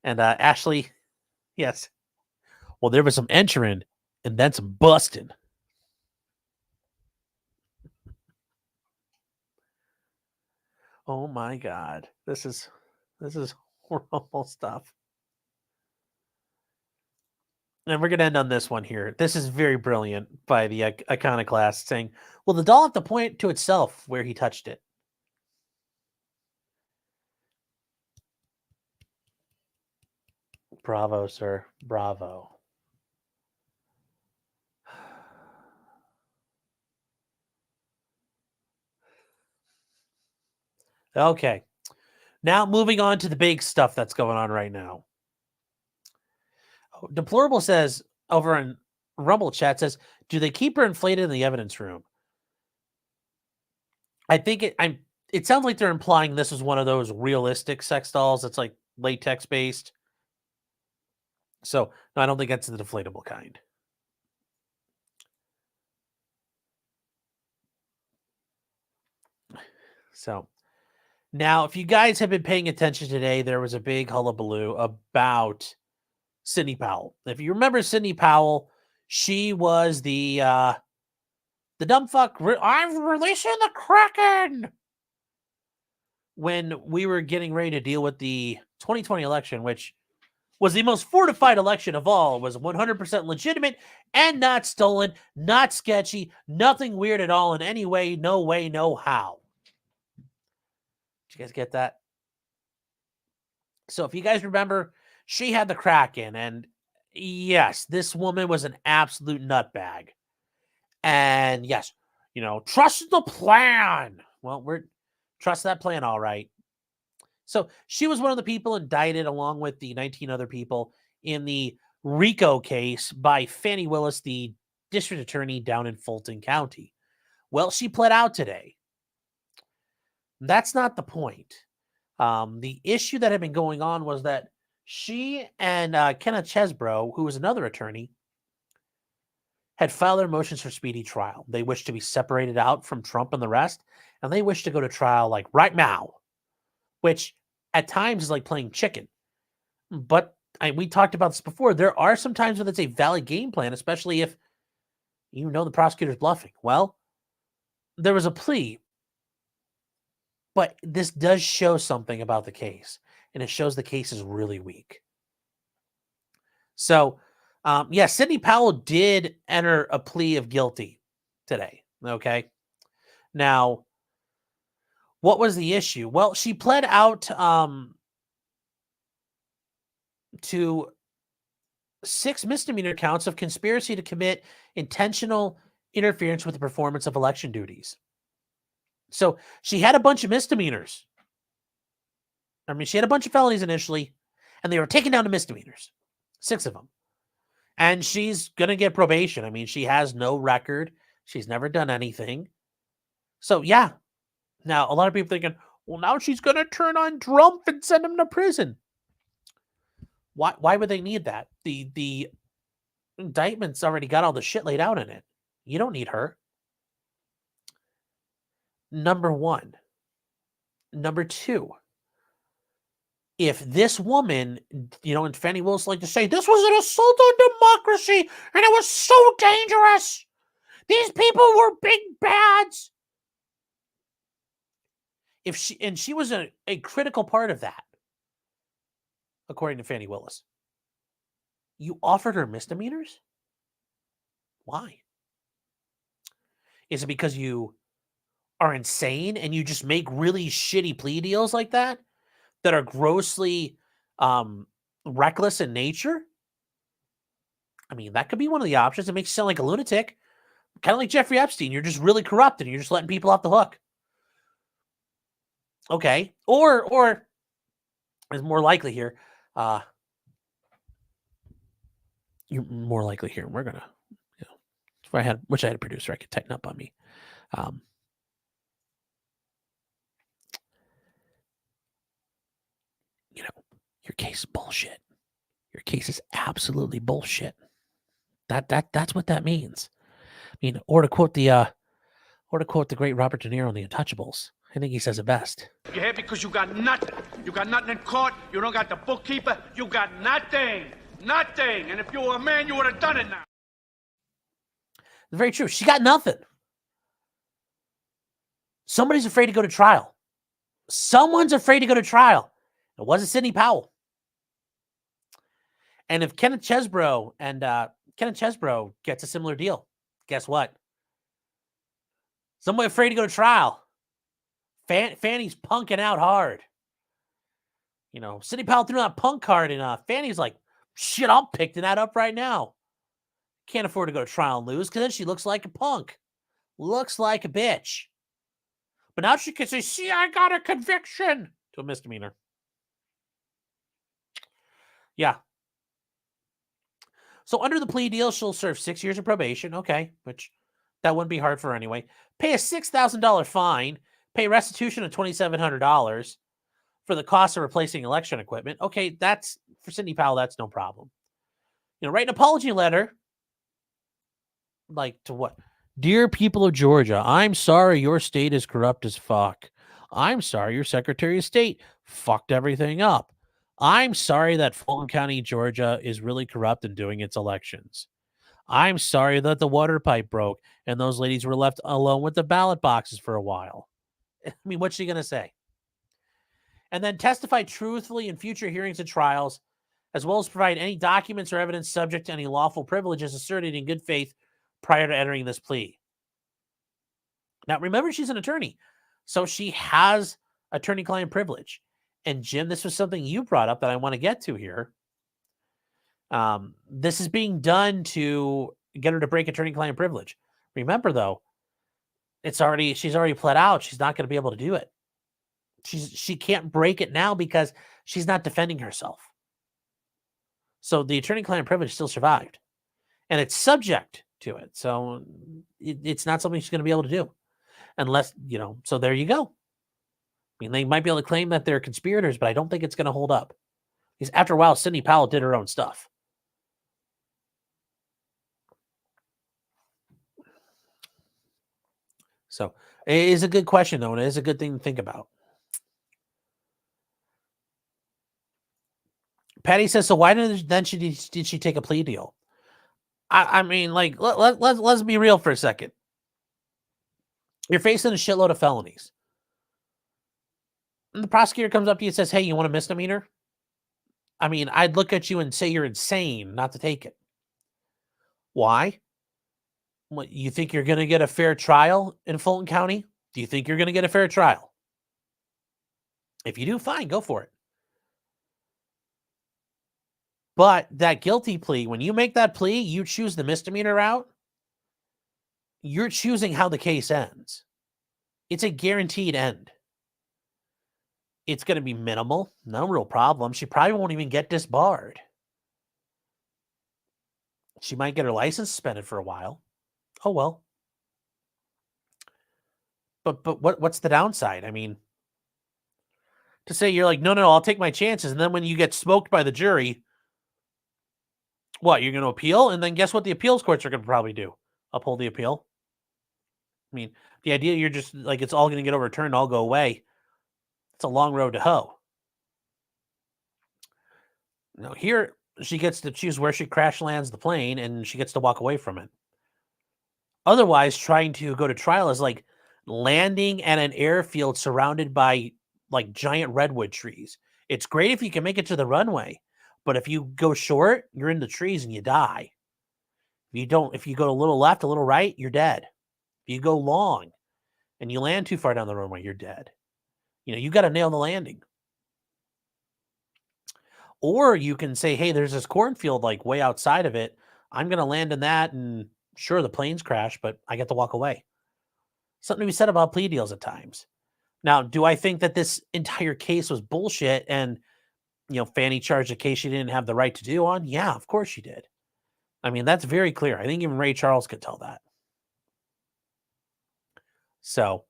[SPEAKER 1] And Ashley, yes. Well, there was some entering and then some busting. Oh my God. This is horrible stuff. And we're going to end on this one here. This is very brilliant by the iconoclast saying, well, the doll have to point to itself where he touched it. Bravo, sir. Bravo. Okay. Now moving on to the big stuff that's going on right now. Deplorable says over in Rumble chat says, do they keep her inflated in the evidence room? I think it sounds like they're implying this is one of those realistic sex dolls that's like latex based. So no, I don't think that's the deflatable kind. So now, if you guys have been paying attention today, there was a big hullabaloo about Sidney Powell. If you remember Sidney Powell, she was the dumb fuck. I'm releasing the Kraken. When we were getting ready to deal with the 2020 election, which was the most fortified election of all, was 100% legitimate and not stolen, not sketchy, nothing weird at all in any way, no how. Did you guys get that? So if you guys remember, she had the Kraken, and yes, this woman was an absolute nutbag. And yes, trust the plan. Well, we're trust that plan, all right. So she was one of the people indicted along with the 19 other people in the RICO case by Fannie Willis, the district attorney down in Fulton County. Well, she pled out today. That's not the point. The issue that had been going on was that she and Kenneth Chesbrough, who was another attorney, had filed their motions for speedy trial. They wished to be separated out from Trump and the rest, and they wished to go to trial like right now, which at times is like playing chicken. But we talked about this before. There are some times when it's a valid game plan, especially if the prosecutor's bluffing. Well, there was a plea, but this does show something about the case, and it shows the case is really weak. So Yeah, Sidney Powell did enter a plea of guilty today. Okay. Now, what was the issue? Well, she pled out to 6 misdemeanor counts of conspiracy to commit intentional interference with the performance of election duties. So she had a bunch of misdemeanors. I mean, she had a bunch of felonies initially, and they were taken down to misdemeanors, 6 of them. And she's going to get probation. I mean, she has no record. She's never done anything. So, yeah. Now, a lot of people thinking, well, now she's going to turn on Trump and send him to prison. Why would they need that? The indictment's already got all the shit laid out in it. You don't need her. Number one. Number two. If this woman, and Fannie Willis like to say, this was an assault on democracy, and it was so dangerous. These people were big bads. She was a critical part of that, according to Fannie Willis. You offered her misdemeanors? Why? Is it because you are insane and you just make really shitty plea deals like that are grossly reckless in nature? I mean, that could be one of the options. It makes you sound like a lunatic. Kind of like Jeffrey Epstein. You're just really corrupt and you're just letting people off the hook. Okay. Or is more likely here. You're more likely here. We're gonna, if I wish I had a producer, I could tighten up on me. Your case is bullshit. Your case is absolutely bullshit. That's what that means. I mean, or to quote the great Robert De Niro in The Untouchables. I think he says it best.
[SPEAKER 5] You're here because you got nothing. You got nothing in court. You don't got the bookkeeper. You got nothing. Nothing. And if you were a man, you would have done it now.
[SPEAKER 1] Very true. She got nothing. Somebody's afraid to go to trial. Someone's afraid to go to trial. It wasn't Sidney Powell. And if Kenneth Chesbrough gets a similar deal, guess what? Somebody afraid to go to trial. Fanny's punking out hard. Sidney Powell threw that punk card, and Fanny's like, shit, I'm picking that up right now. Can't afford to go to trial and lose because then she looks like a punk. Looks like a bitch. But now she can say, see, I got a conviction to a misdemeanor. Yeah. So under the plea deal, she'll serve 6 years of probation. Okay, which that wouldn't be hard for her anyway. Pay a $6,000 fine. Pay restitution of $2,700 for the cost of replacing election equipment. Okay, that's for Sidney Powell. That's no problem. Write an apology letter. Like to what? Dear people of Georgia, I'm sorry your state is corrupt as fuck. I'm sorry your Secretary of State fucked everything up. I'm sorry that Fulton County, Georgia is really corrupt in doing its elections. I'm sorry that the water pipe broke and those ladies were left alone with the ballot boxes for a while. I mean, what's she going to say? And then testify truthfully in future hearings and trials, as well as provide any documents or evidence subject to any lawful privileges asserted in good faith prior to entering this plea. Now, remember, she's an attorney, so she has attorney-client privilege. And Jim, this was something you brought up that I want to get to here. This is being done to get her to break attorney-client privilege. Remember, though, she's already pled out. She's not going to be able to do it. She can't break it now because she's not defending herself. So the attorney-client privilege still survived, and it's subject to it. So it's not something she's going to be able to do, unless So there you go. I mean, they might be able to claim that they're conspirators, but I don't think it's going to hold up. Because after a while, Sidney Powell did her own stuff. So it is a good question, though, and it is a good thing to think about. Patty says, so why did she take a plea deal? I mean, like, let's be real for a second. You're facing a shitload of felonies. And the prosecutor comes up to you and says, hey, you want a misdemeanor? I mean, I'd look at you and say you're insane not to take it. Why? What, you think you're going to get a fair trial in Fulton County? Do you think you're going to get a fair trial? If you do, fine, go for it. But that guilty plea, when you make that plea, you choose the misdemeanor route, you're choosing how the case ends. It's a guaranteed end. It's going to be minimal, no real problem. She probably won't even get disbarred. She might get her license suspended for a while. Oh, well. But what's the downside? I mean, to say you're like, no, I'll take my chances. And then when you get smoked by the jury, what, you're going to appeal? And then guess what the appeals courts are going to probably do? Uphold the appeal. I mean, the idea you're just like, it's all going to get overturned, all go away. It's a long road to hoe. Now here, she gets to choose where she crash lands the plane and she gets to walk away from it. Otherwise, trying to go to trial is like landing at an airfield surrounded by like giant redwood trees. It's great if you can make it to the runway, but if you go short, you're in the trees and you die. If you go a little left, a little right, you're dead. If you go long and you land too far down the runway, you're dead. You got to nail the landing. Or you can say, hey, there's this cornfield like way outside of it. I'm going to land in that, and sure, the planes crash, but I get to walk away. Something to be said about plea deals at times. Now, do I think that this entire case was bullshit and, Fanny charged a case she didn't have the right to do on? Yeah, of course she did. I mean, that's very clear. I think even Ray Charles could tell that. So,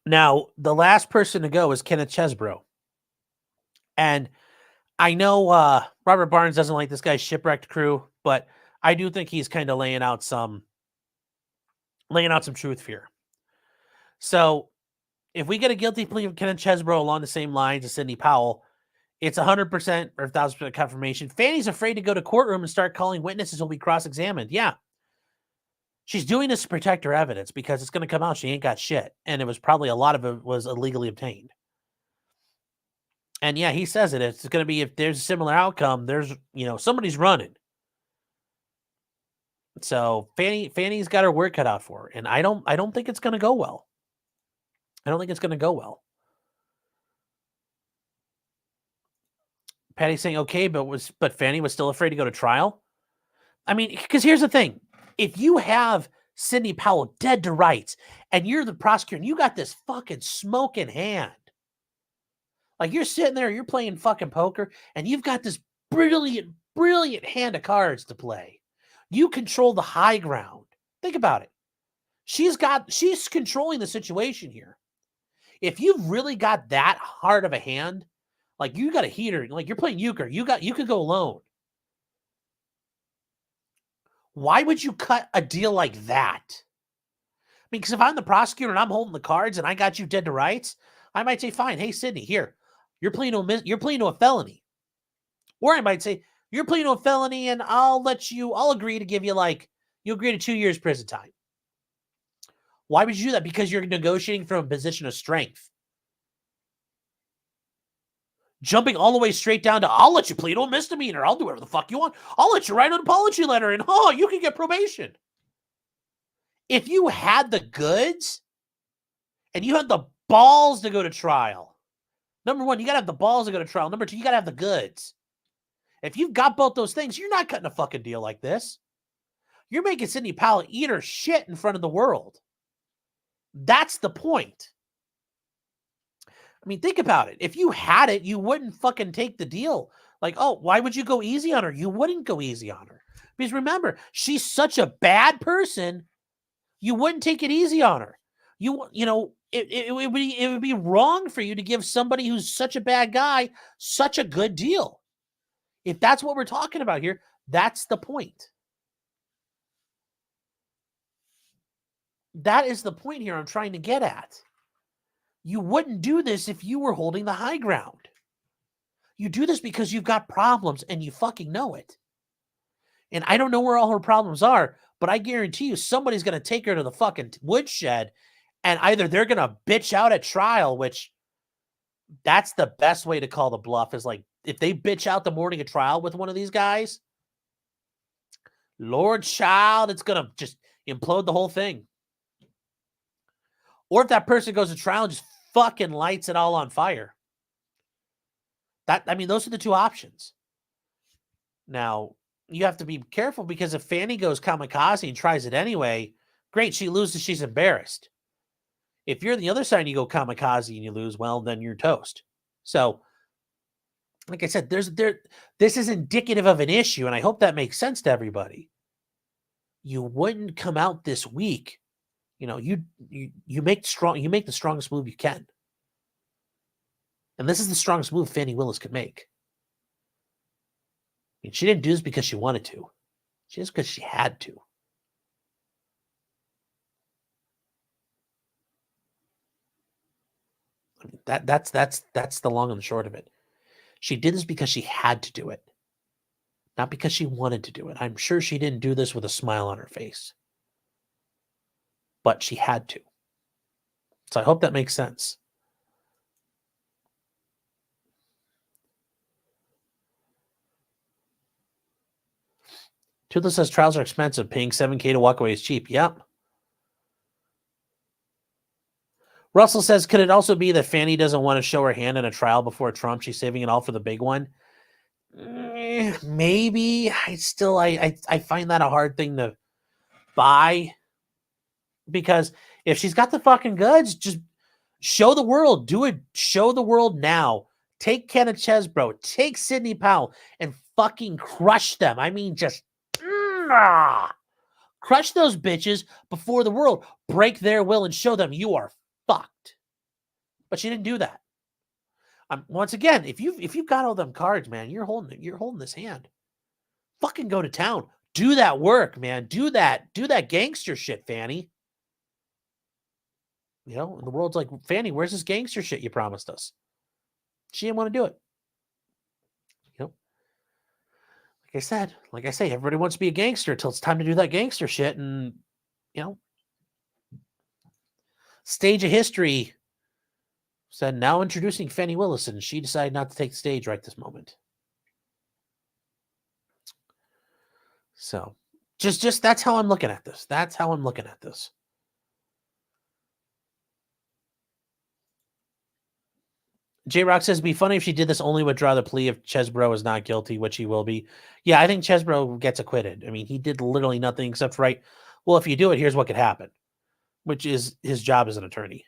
[SPEAKER 1] now, the last person to go is Kenneth Chesbrough. And I know Robert Barnes doesn't like this guy's shipwrecked crew, but I do think he's kind of laying out some truth here. So if we get a guilty plea of Kenneth Chesbrough along the same lines as Sidney Powell, it's 100% or 1,000% confirmation. Fanny's afraid to go to courtroom and start calling witnesses who'll be cross-examined. Yeah. She's doing this to protect her evidence because it's going to come out she ain't got shit. And it was probably a lot of it was illegally obtained. And yeah, he says it. It's going to be, if there's a similar outcome, there's, somebody's running. So Fanny's got her work cut out for her. And I don't think it's going to go well. I don't think it's going to go well. Patty's saying, okay, but Fanny was still afraid to go to trial. I mean, because here's the thing. If you have Sidney Powell dead to rights and you're the prosecutor and you got this fucking smoke in hand, like you're sitting there, you're playing fucking poker and you've got this brilliant hand of cards to play. You control the high ground. Think about it. She's controlling the situation here. If you've really got that hard of a hand, like you got a heater, like you're playing euchre, you could go alone. Why would you cut a deal like that? Because if I'm the prosecutor and I'm holding the cards and I got you dead to rights, I might say, fine, hey, Sidney, here, you're pleading to a felony. Or I might say, you're pleading to a felony and I'll agree to give you you'll agree to 2 years prison time. Why would you do that? Because you're negotiating from a position of strength. Jumping all the way straight down to, I'll let you plead to a misdemeanor. I'll do whatever the fuck you want. I'll let you write an apology letter and, you can get probation. If you had the goods and you had the balls to go to trial, number one, you got to have the balls to go to trial. Number two, you got to have the goods. If you've got both those things, you're not cutting a fucking deal like this. You're making Sidney Powell eat her shit in front of the world. That's the point. I mean, think about it. If you had it, you wouldn't fucking take the deal. Like, why would you go easy on her? You wouldn't go easy on her. Because remember, she's such a bad person, you wouldn't take it easy on her. It would be wrong for you to give somebody who's such a bad guy such a good deal. If that's what we're talking about here, that's the point. That is the point here I'm trying to get at. You wouldn't do this if you were holding the high ground. You do this because you've got problems and you fucking know it. And I don't know where all her problems are, but I guarantee you somebody's going to take her to the fucking woodshed And either they're going to bitch out at trial, which that's the best way to call the bluff, is like if they bitch out the morning of trial with one of these guys, Lord child, it's going to just implode the whole thing. Or if that person goes to trial and just fucking lights it all on fire. Those are the two options. Now, you have to be careful because if Fanny goes kamikaze and tries it anyway, great, she loses, she's embarrassed. If you're the other side and you go kamikaze and you lose, well, then you're toast. So, like I said, this is indicative of an issue, and I hope that makes sense to everybody. You wouldn't come out this week. You make the strongest move you can. And this is the strongest move Fannie Willis could make. I mean, she didn't do this because she wanted to. She did this because she had to. I mean, that's the long and the short of it. She did this because she had to do it, not because she wanted to do it. I'm sure she didn't do this with a smile on her face, but she had to. So I hope that makes sense. Toothless says trials are expensive. Paying $7,000 to walk away is cheap. Yep. Russell says, could it also be that Fanny doesn't want to show her hand in a trial before Trump? She's saving it all for the big one. Maybe. I find that a hard thing to buy, because if she's got the fucking goods, just show the world. Do it. Show the world now. Take Kenneth Chesbro. Take Sidney Powell and fucking crush them. I mean, just crush those bitches before the world. Break their will and show them you are fucked. But she didn't do that. Once again, if you've got all them cards, man, you're holding this hand. Fucking go to town. Do that work, man. Do that gangster shit, Fanny. And the world's like, Fanny, where's this gangster shit you promised us? She didn't want to do it. Like I say, everybody wants to be a gangster until it's time to do that gangster shit. And, stage of history said, now introducing Fannie Willis, and she decided not to take the stage right this moment. So just that's how I'm looking at this. That's how I'm looking at this. J-Rock says, it'd be funny if she did this only withdraw the plea if Chesbro is not guilty, which he will be. Yeah, I think Chesbro gets acquitted. I mean, he did literally nothing except write, well, if you do it, here's what could happen, which is his job as an attorney.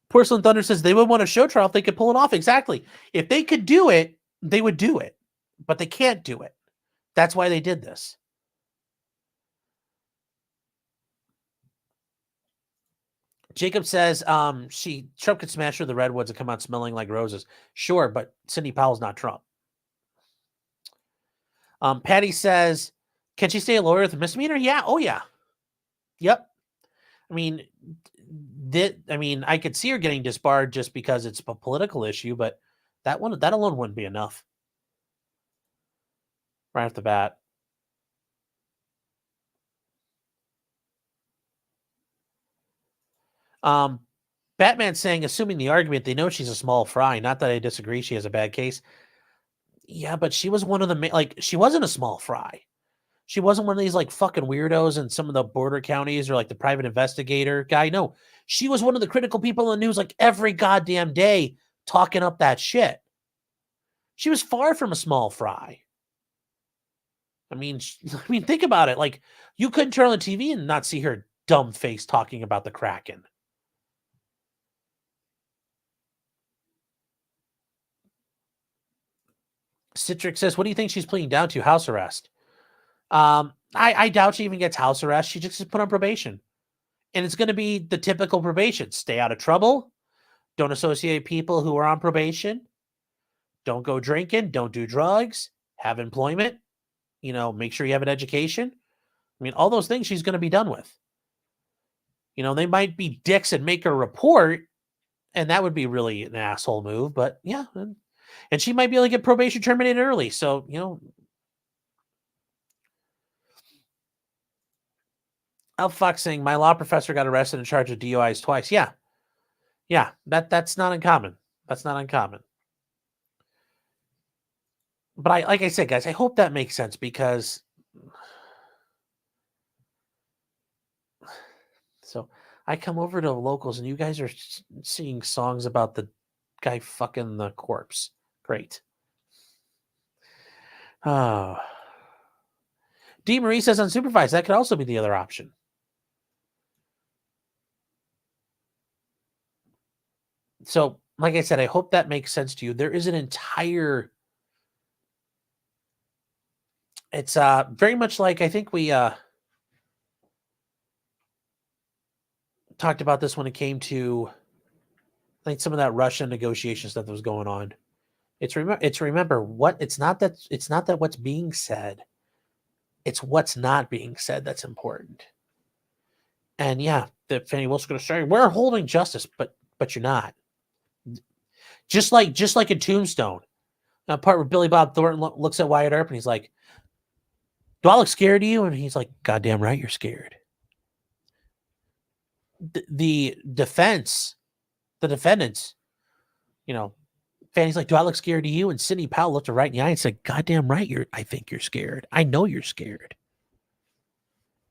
[SPEAKER 1] Porcelain Thunder says they would want a show trial if they could pull it off. Exactly. If they could do it, they would do it. But they can't do it. That's why they did this. Jacob says Trump could smash through the redwoods and come out smelling like roses. Sure, but Sidney Powell's not Trump. Patty says, can she stay a lawyer with a misdemeanor? Yeah. Oh, yeah. Yep. I mean, I could see her getting disbarred just because it's a political issue, but that alone wouldn't be enough. Right off the bat. Batman saying, assuming the argument, they know she's a small fry. Not that I disagree. She has a bad case. Yeah, but she was one of the, she wasn't a small fry. She wasn't one of these fucking weirdos in some of the border counties or the private investigator guy. No, she was one of the critical people in the news every goddamn day talking up that shit. She was far from a small fry. I mean, think about it. You couldn't turn on the TV and not see her dumb face talking about the Kraken. Citric says, what do you think she's pleading down to? House arrest. I doubt she even gets house arrest. She just gets put on probation. And it's going to be the typical probation. Stay out of trouble. Don't associate people who are on probation. Don't go drinking. Don't do drugs. Have employment. Make sure you have an education. I mean, all those things she's going to be done with. They might be dicks and make her report, and that would be really an asshole move. But yeah, and she might be able to get probation terminated early. So, Fox saying my law professor got arrested and charged with DUIs twice. Yeah. That's not uncommon. That's not uncommon. But like I said, guys, I hope that makes sense because so I come over to locals and you guys are singing songs about the guy fucking the corpse. Great. Oh. D. Marie says unsupervised. That could also be the other option. So, like I said, I hope that makes sense to you. There is an entire... It's very much like, I think we talked about this when it came to, I think, some of that Russian negotiation stuff that was going on. It's remember what it's not that what's being said, it's what's not being said that's important. And yeah, that Fannie Wilson's going to say we're holding justice, but you're not. Just like in Tombstone, that part where Billy Bob Thornton looks at Wyatt Earp and he's like, "Do I look scared to you?" And he's like, "Goddamn right, you're scared." The defendants, you know, Fanny's like, "Do I look scared to you?" And Sidney Powell looked her right in the eye and said, "Goddamn right, I think you're scared. I know you're scared."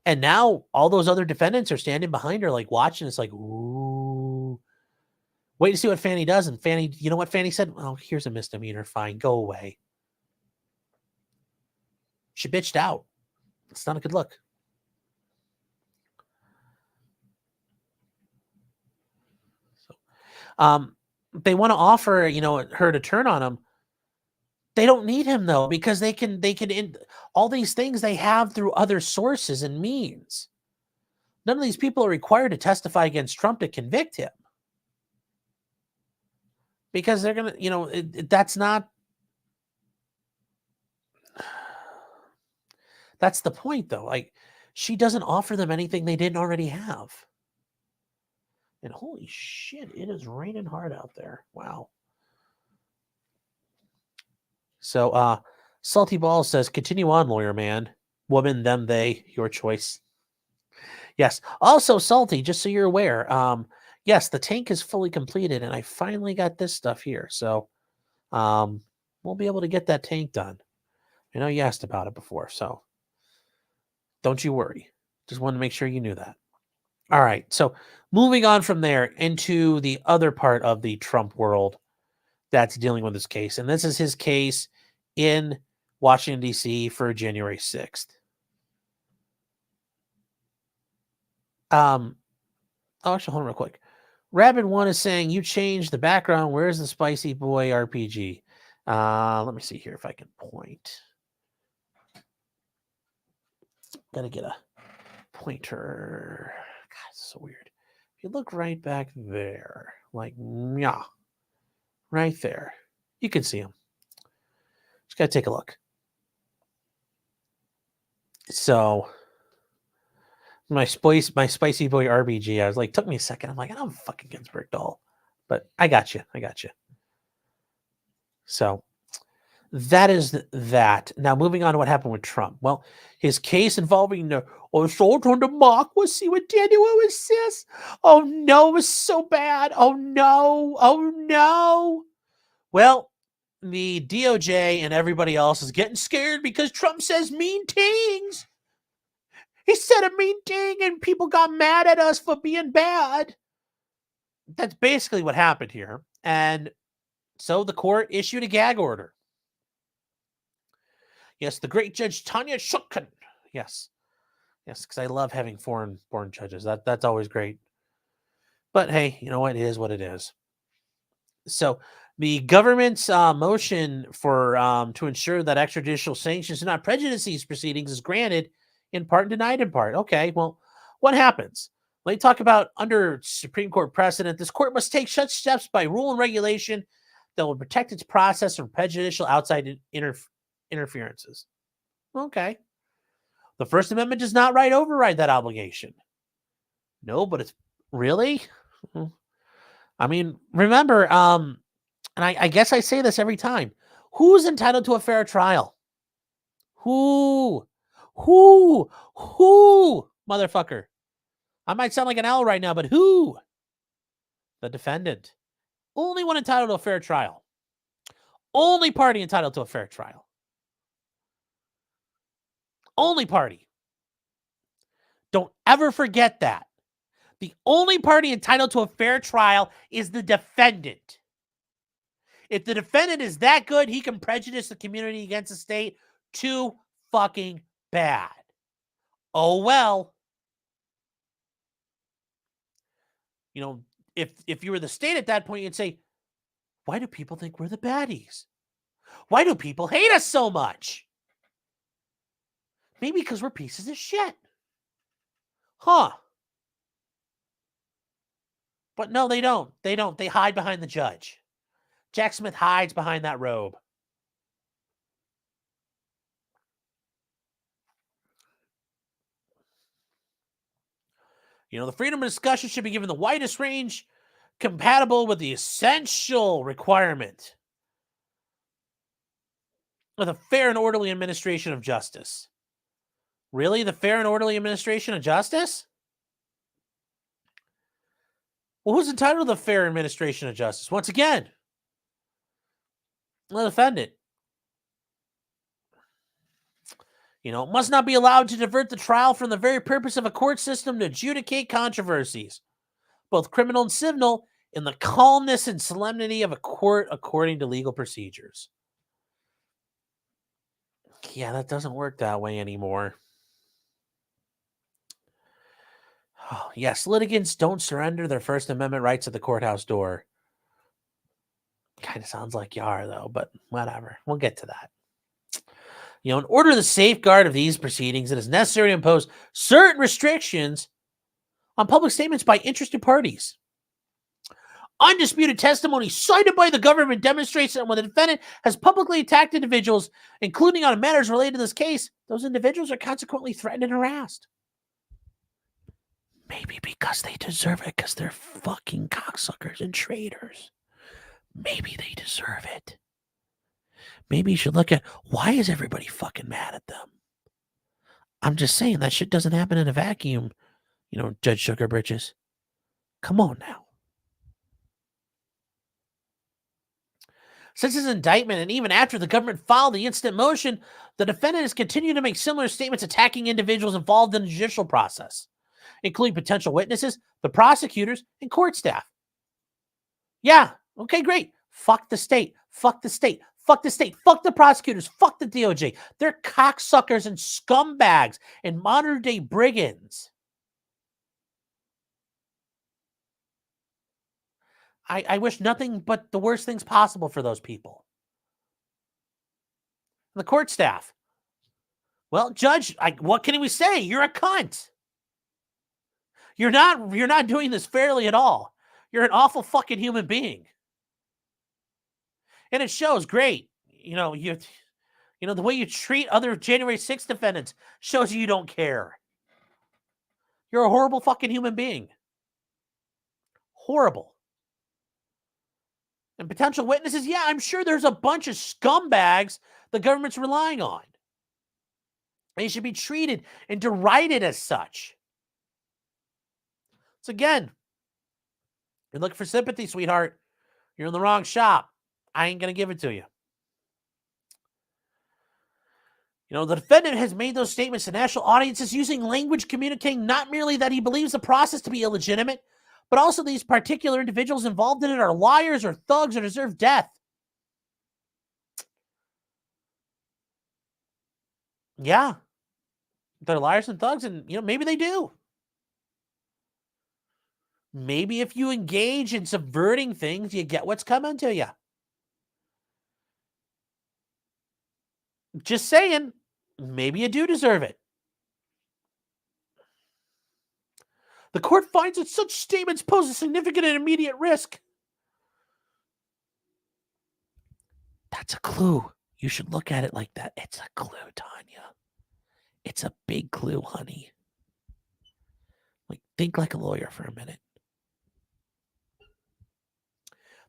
[SPEAKER 1] And now all those other defendants are standing behind her, like watching. It's like, ooh, wait to see what Fanny does. And Fanny, you know what Fanny said? "Oh, here's a misdemeanor. Fine, go away." She bitched out. It's not a good look. So, they want to offer, her to turn on him. They don't need him though, because they can all these things they have through other sources and means. None of these people are required to testify against Trump to convict him. Because they're going to, that's the point though. Like, she doesn't offer them anything they didn't already have. And holy shit, it is raining hard out there. Wow. So, Salty Balls says, "Continue on, lawyer man. Woman, them, they, your choice." Yes. Also, Salty, just so you're aware, yes, the tank is fully completed, and I finally got this stuff here. So, we'll be able to get that tank done. I know you asked about it before, so don't you worry. Just wanted to make sure you knew that. All right. So, moving on from there into the other part of the Trump world that's dealing with this case. And this is his case in Washington, D.C. for January 6th. Actually, hold on real quick. Rabbit1 is saying, "You changed the background. Where's the Spicy Boy RPG?" Let me see here if I can point. Gotta get a pointer. God, it's so weird. If you look right back there, like, yeah, right there, you can see him. Just gotta take a look. So, my Spicy Boy RBG, I was like, took me a second. I'm like, I don't fucking Ginsburg doll, but I got you. So, that is that. Now, moving on to what happened with Trump. Well, his case involving the assault on democracy with Daniel says, "Oh no, it was so bad. Oh no. Well, the DOJ and everybody else is getting scared because Trump says mean things. He said a mean thing and people got mad at us for being bad." That's basically what happened here. And so the court issued a gag order. Yes, the great Judge Tanya Chutkan. Yes, because I love having foreign-born judges. That's always great. But hey, you know what? It is what it is. So the government's motion for to ensure that extrajudicial sanctions do not prejudice these proceedings is granted in part and denied in part. Okay, well, what happens? Let me talk about under Supreme Court precedent. This court must take such steps by rule and regulation that will protect its process from prejudicial outside interferences. Okay. The First Amendment does not override that obligation. No, but it's really? I mean, remember, and I guess I say this every time. Who's entitled to a fair trial? Who? Motherfucker. I might sound like an owl right now, but who? The defendant. Only one entitled to a fair trial. Only party entitled to a fair trial. Only party. Don't ever forget that. The only party entitled to a fair trial is the defendant. If the defendant is that good, he can prejudice the community against the state. Too fucking bad. Oh, well. You know, if you were the state at that point, you'd say, why do people think we're the baddies? Why do people hate us so much? Maybe because we're pieces of shit. Huh. But no, they don't. They don't. They hide behind the judge. Jack Smith hides behind that robe. You know, the freedom of discussion should be given the widest range compatible with the essential requirement of the fair and orderly administration of justice. Really? The fair and orderly administration of justice? Well, who's entitled to the fair administration of justice? Once again, the defendant. You know, must not be allowed to divert the trial from the very purpose of a court system to adjudicate controversies, both criminal and civil, in the calmness and solemnity of a court according to legal procedures. Yeah, that doesn't work that way anymore. Oh, yes, litigants don't surrender their First Amendment rights at the courthouse door. Kind of sounds like you are, though, but whatever. We'll get to that. You know, in order to the safeguard of these proceedings, it is necessary to impose certain restrictions on public statements by interested parties. Undisputed testimony cited by the government demonstrates that when the defendant has publicly attacked individuals, including on matters related to this case, those individuals are consequently threatened and harassed. Maybe because they deserve it, because they're fucking cocksuckers and traitors. Maybe they deserve it. Maybe you should look at, why is everybody fucking mad at them? I'm just saying that shit doesn't happen in a vacuum, you know, Judge Sugar Britches. Come on now. Since his indictment and even after the government filed the instant motion, the defendant has continued to make similar statements attacking individuals involved in the judicial process, including potential witnesses, the prosecutors, and court staff. Yeah, okay, great. Fuck the state. Fuck the state. Fuck the state. Fuck the prosecutors. Fuck the DOJ. They're cocksuckers and scumbags and modern-day brigands. I wish nothing but the worst things possible for those people. The court staff. Well, Judge, what can we say? You're a cunt. You're not doing this fairly at all. You're an awful fucking human being. And it shows. Great. You know, the way you treat other January 6th defendants shows you don't care. You're a horrible fucking human being. Horrible. And potential witnesses, yeah, I'm sure there's a bunch of scumbags the government's relying on. They should be treated and derided as such. So again, you're looking for sympathy, sweetheart. You're in the wrong shop. I ain't going to give it to you. You know, the defendant has made those statements to national audiences using language communicating not merely that he believes the process to be illegitimate, but also these particular individuals involved in it are liars or thugs or deserve death. Yeah. They're liars and thugs, and, you know, maybe they do. Maybe if you engage in subverting things, you get what's coming to you. Just saying, maybe you do deserve it. The court finds that such statements pose a significant and immediate risk. That's a clue. You should look at it like that. It's a clue, Tanya. It's a big clue, honey. Like, think like a lawyer for a minute.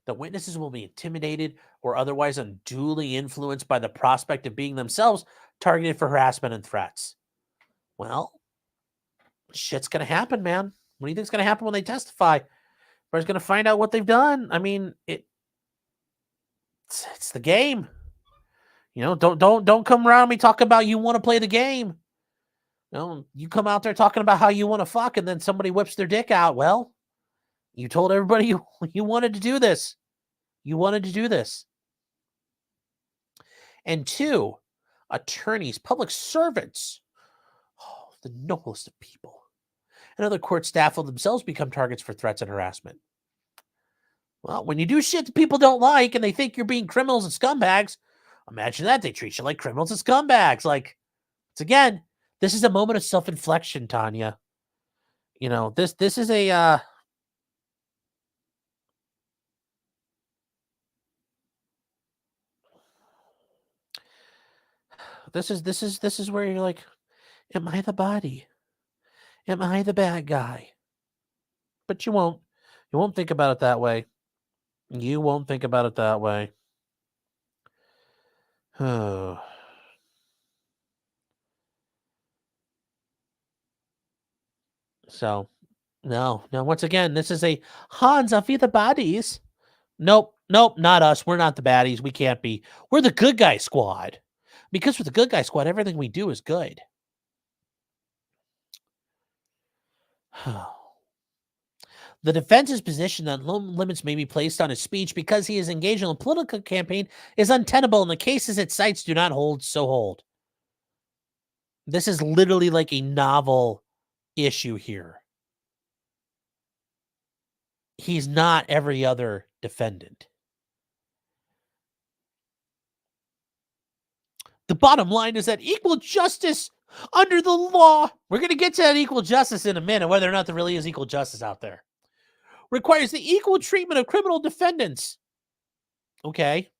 [SPEAKER 1] The witnesses will be intimidated or otherwise unduly influenced by the prospect of being themselves targeted for harassment and threats. Well, shit's going to happen, man. What do you think is going to happen when they testify? Everybody's going to find out what they've done. I mean, it's the game. You know, don't come around me talking about you want to play the game. No, you come out there talking about how you want to fuck, and then somebody whips their dick out. Well, you told everybody you wanted to do this. You wanted to do this. And 2, attorneys, public servants, the noblest of people, and other court staff will themselves become targets for threats and harassment. Well, when you do shit that people don't like and they think you're being criminals and scumbags, imagine that. They treat you like criminals and scumbags. Like, it's again, this is a moment of self-inflection, Tanya. You know, this is a this is where you're like, am I the body? Am I the bad guy? But you won't think about it that way. You won't think about it that way. Oh. So, no. Once again, this is a Hans, are we the baddies? Nope, not us. We're not the baddies. We can't be. We're the good guy squad. Because with the good guy squad, everything we do is good. The defense's position that limits may be placed on his speech because he is engaged in a political campaign is untenable, and the cases it cites do not hold. This is literally like a novel issue here. He's not every other defendant. The bottom line is that equal justice under the law, we're going to get to that equal justice in a minute, whether or not there really is equal justice out there, requires the equal treatment of criminal defendants. Okay.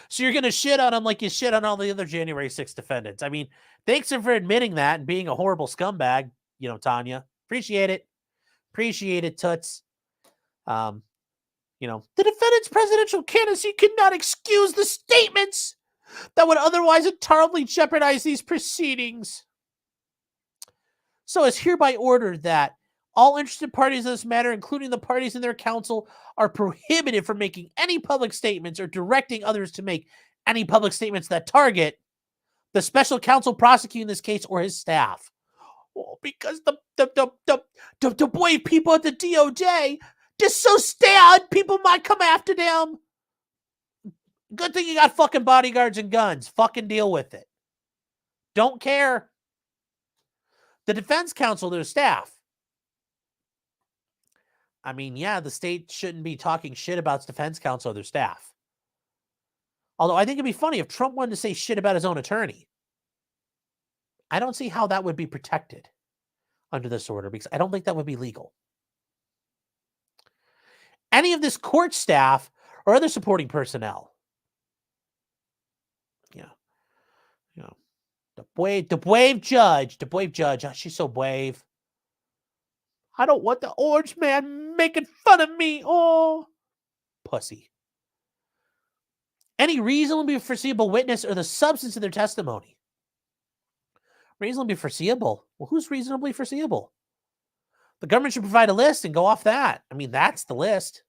[SPEAKER 1] So you're going to shit on them like you shit on all the other January 6th defendants. I mean, thanks for admitting that and being a horrible scumbag, you know, Tanya. Appreciate it. Appreciate it, Toots. You know, the defendant's presidential candidacy cannot excuse the statements that would otherwise entirely jeopardize these proceedings. So it's hereby ordered that all interested parties in this matter, including the parties and their counsel, are prohibited from making any public statements or directing others to make any public statements that target the special counsel prosecuting this case or his staff. Well, because the boy people at the DOJ just so scared people might come after them. Good thing you got fucking bodyguards and guns. Fucking deal with it. Don't care. The defense counsel, their staff. I mean, yeah, the state shouldn't be talking shit about its defense counsel or their staff. Although I think it'd be funny if Trump wanted to say shit about his own attorney. I don't see how that would be protected under this order because I don't think that would be legal. Any of this court staff or other supporting personnel. The brave judge. Oh, she's so brave. I don't want the orange man making fun of me. Oh, pussy. Any reasonably foreseeable witness or the substance of their testimony. Reasonably foreseeable. Well, who's reasonably foreseeable? The government should provide a list and go off that. I mean, that's the list.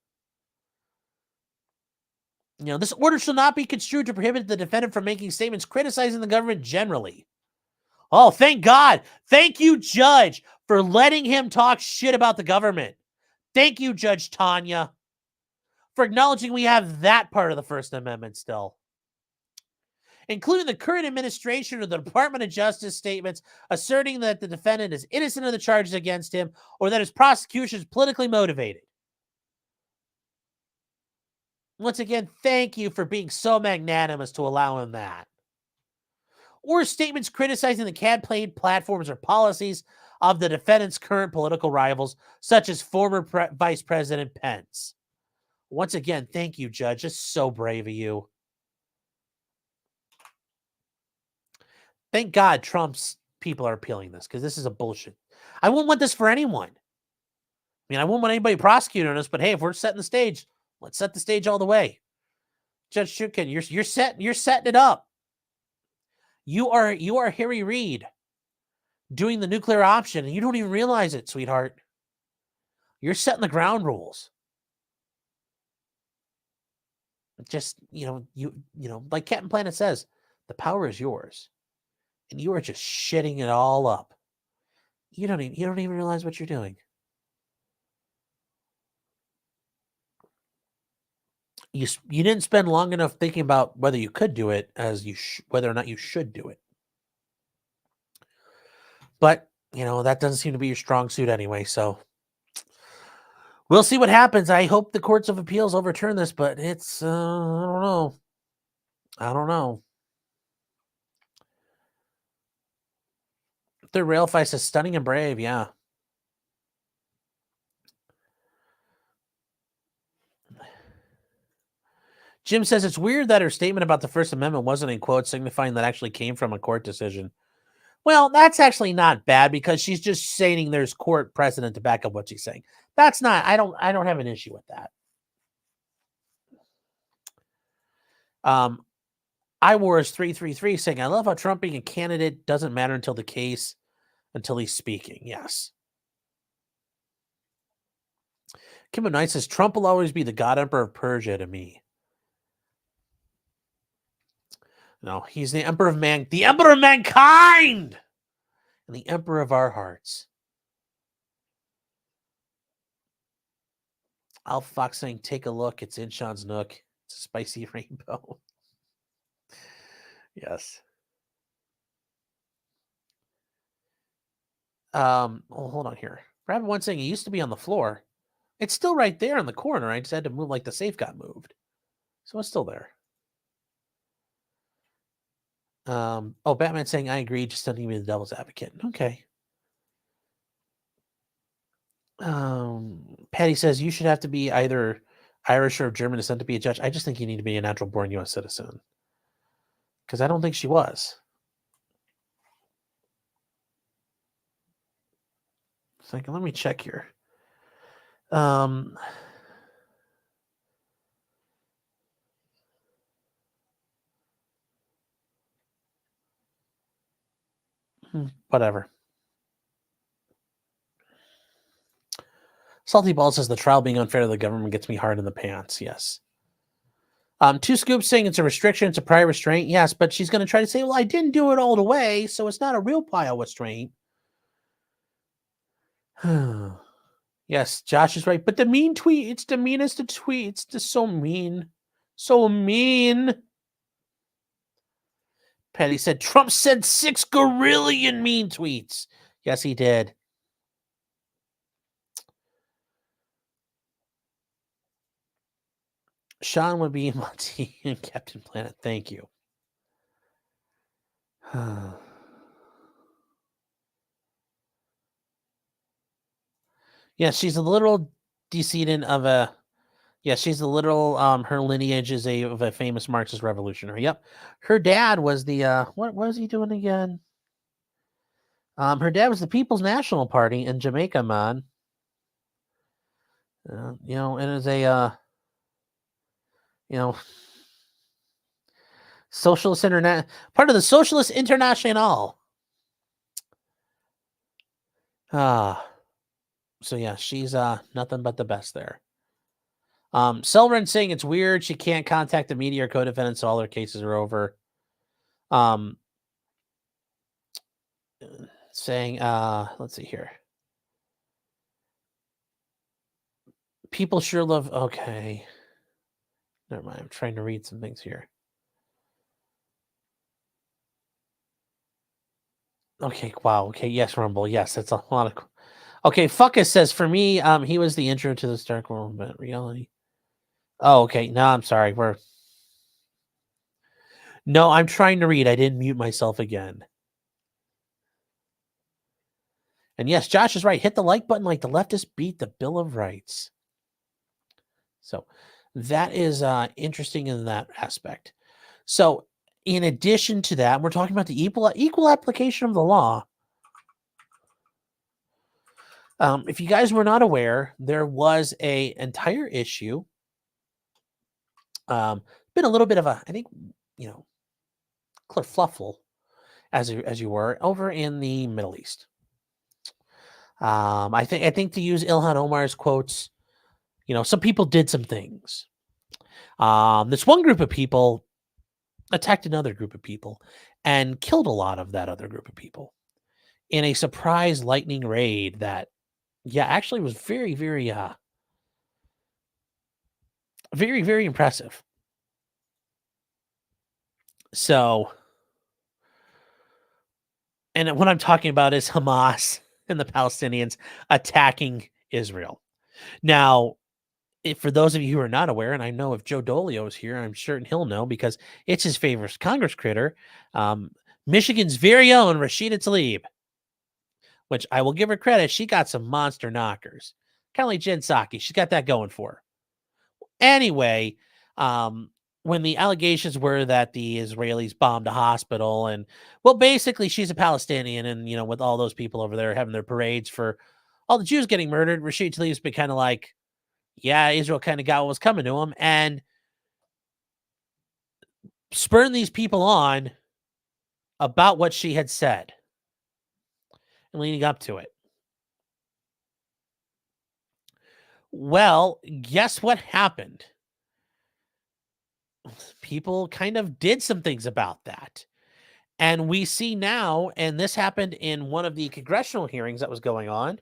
[SPEAKER 1] You know, this order shall not be construed to prohibit the defendant from making statements criticizing the government generally. Oh, thank God. Thank you, Judge, for letting him talk shit about the government. Thank you, Judge Tanya, for acknowledging we have that part of the First Amendment still. Including the current administration or the Department of Justice statements asserting that the defendant is innocent of the charges against him or that his prosecution is politically motivated. Once again, thank you for being so magnanimous to allow him that. Or statements criticizing the campaign platforms or policies of the defendant's current political rivals, such as former Vice President Pence. Once again, thank you, Judge. It's so brave of you. Thank God Trump's people are appealing this, because this is a bullshit. I wouldn't want this for anyone. I mean, I wouldn't want anybody prosecuting us, but hey, if we're setting the stage, let's set the stage all the way. Judge Shukin, you're setting it up. You are Harry Reid doing the nuclear option, and you don't even realize it, sweetheart. You're setting the ground rules. Just, you know, like Captain Planet says, the power is yours. And you are just shitting it all up. You don't even realize what you're doing. You didn't spend long enough thinking about whether you could do it as whether or not you should do it. But, that doesn't seem to be your strong suit anyway, so we'll see what happens. I hope the courts of appeals overturn this, but it's, I don't know. I don't know. Third Rail Fight says stunning and brave, yeah. Jim says it's weird that her statement about the First Amendment wasn't in quotes, signifying that actually came from a court decision. Well, that's actually not bad because she's just saying there's court precedent to back up what she's saying. That's not, I don't have an issue with that. iWars 333 saying, I love how Trump being a candidate doesn't matter until he's speaking. Yes. Kimbo Knight says, Trump will always be the God Emperor of Persia to me. No, he's the Emperor of the Emperor of mankind, and the Emperor of our hearts. Al Fox saying, take a look. It's in Sean's Nook. It's a spicy rainbow. Yes. Hold on here. Brad one saying it used to be on the floor. It's still right there in the corner. I just had to move like the safe got moved. So it's still there. Batman saying, I agree, just don't be the devil's advocate. Okay. Patty says, you should have to be either Irish or of German descent to be a judge. I just think you need to be a natural born U.S. citizen. Because I don't think she was. Second, let me check here. Whatever. Salty Ball says the trial being unfair to the government gets me hard in the pants. Yes. Two Scoops saying it's a restriction, it's a prior restraint. Yes, but she's going to try to say, well, I didn't do it all the way, so it's not a real prior restraint. Yes, Josh is right. But the mean tweet, it's the meanest of tweets. It's just so mean. So mean. Patty said, Trump said 6 gorillion mean tweets. Yes, he did. Sean would be Monty and Captain Planet. Thank you. Yeah, she's a literal descendant of a. Yeah, she's the literal. Her lineage is of a famous Marxist revolutionary. Yep, her dad was the. What was he doing again? Her dad was the People's National Party in Jamaica, man. And is a. Socialist Internet, part of the Socialist International. So yeah, she's nothing but the best there. Selren saying it's weird she can't contact the media or co-defendants, so all their cases are over. Saying let's see here. People sure love. Okay, never mind. I'm trying to read some things here. Okay, wow. Okay, yes, Rumble. Yes, that's a lot of. Okay, Fuckus says for me, he was the intro to the Stark World, but reality. Oh, okay. No, I'm sorry. No, I'm trying to read. I didn't mute myself again. And yes, Josh is right. Hit the like button like the leftists beat the Bill of Rights. So that is interesting in that aspect. So in addition to that, we're talking about the equal application of the law. If you guys were not aware, there was an entire issue. Been a little bit of a, I think, kerfluffle, as you were, over in the Middle East. I think to use Ilhan Omar's quotes, some people did some things. This one group of people attacked another group of people and killed a lot of that other group of people in a surprise lightning raid that, actually was very, very, very, very impressive. So, and what I'm talking about is Hamas and the Palestinians attacking Israel. Now, for those of you who are not aware, and I know if Joe Dolio is here, I'm certain he'll know because it's his favorite Congress critter, Michigan's very own Rashida Tlaib, which I will give her credit. She got some monster knockers. Kind of like Jen Psaki. She's got that going for her. Anyway, when the allegations were that the Israelis bombed a hospital and, basically she's a Palestinian and, with all those people over there having their parades for all the Jews getting murdered, Rashida Tlaib's been kind of like, yeah, Israel kind of got what was coming to them and spurring these people on about what she had said and leading up to it. Well, guess what happened? People kind of did some things about that. And we see now, and this happened in one of the congressional hearings that was going on.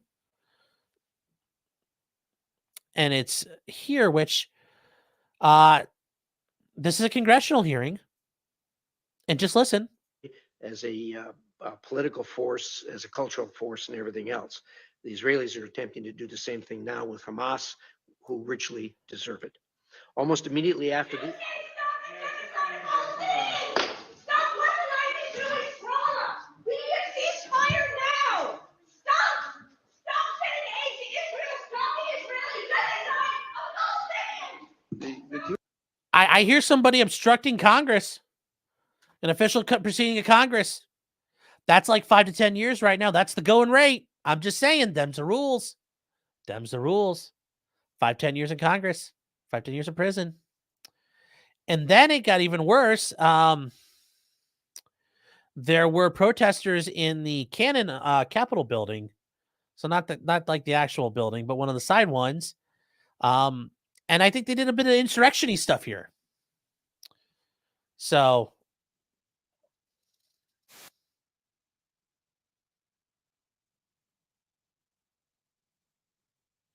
[SPEAKER 1] And it's here, which this is a congressional hearing. And just listen.
[SPEAKER 6] As a political force, as a cultural force, and everything else. The Israelis are attempting to do the same thing now with Hamas, who richly deserve it. Almost immediately after the...
[SPEAKER 1] I hear somebody obstructing Congress, an official proceeding of Congress. That's like 5 to 10 years right now. That's the going rate. I'm just saying, them's the rules. Them's the rules. 5, 10 years in Congress, 5, 10 years in prison. And then it got even worse. There were protesters in the Cannon Capitol building. So not like the actual building, but one of the side ones. And I think they did a bit of insurrection-y stuff here. So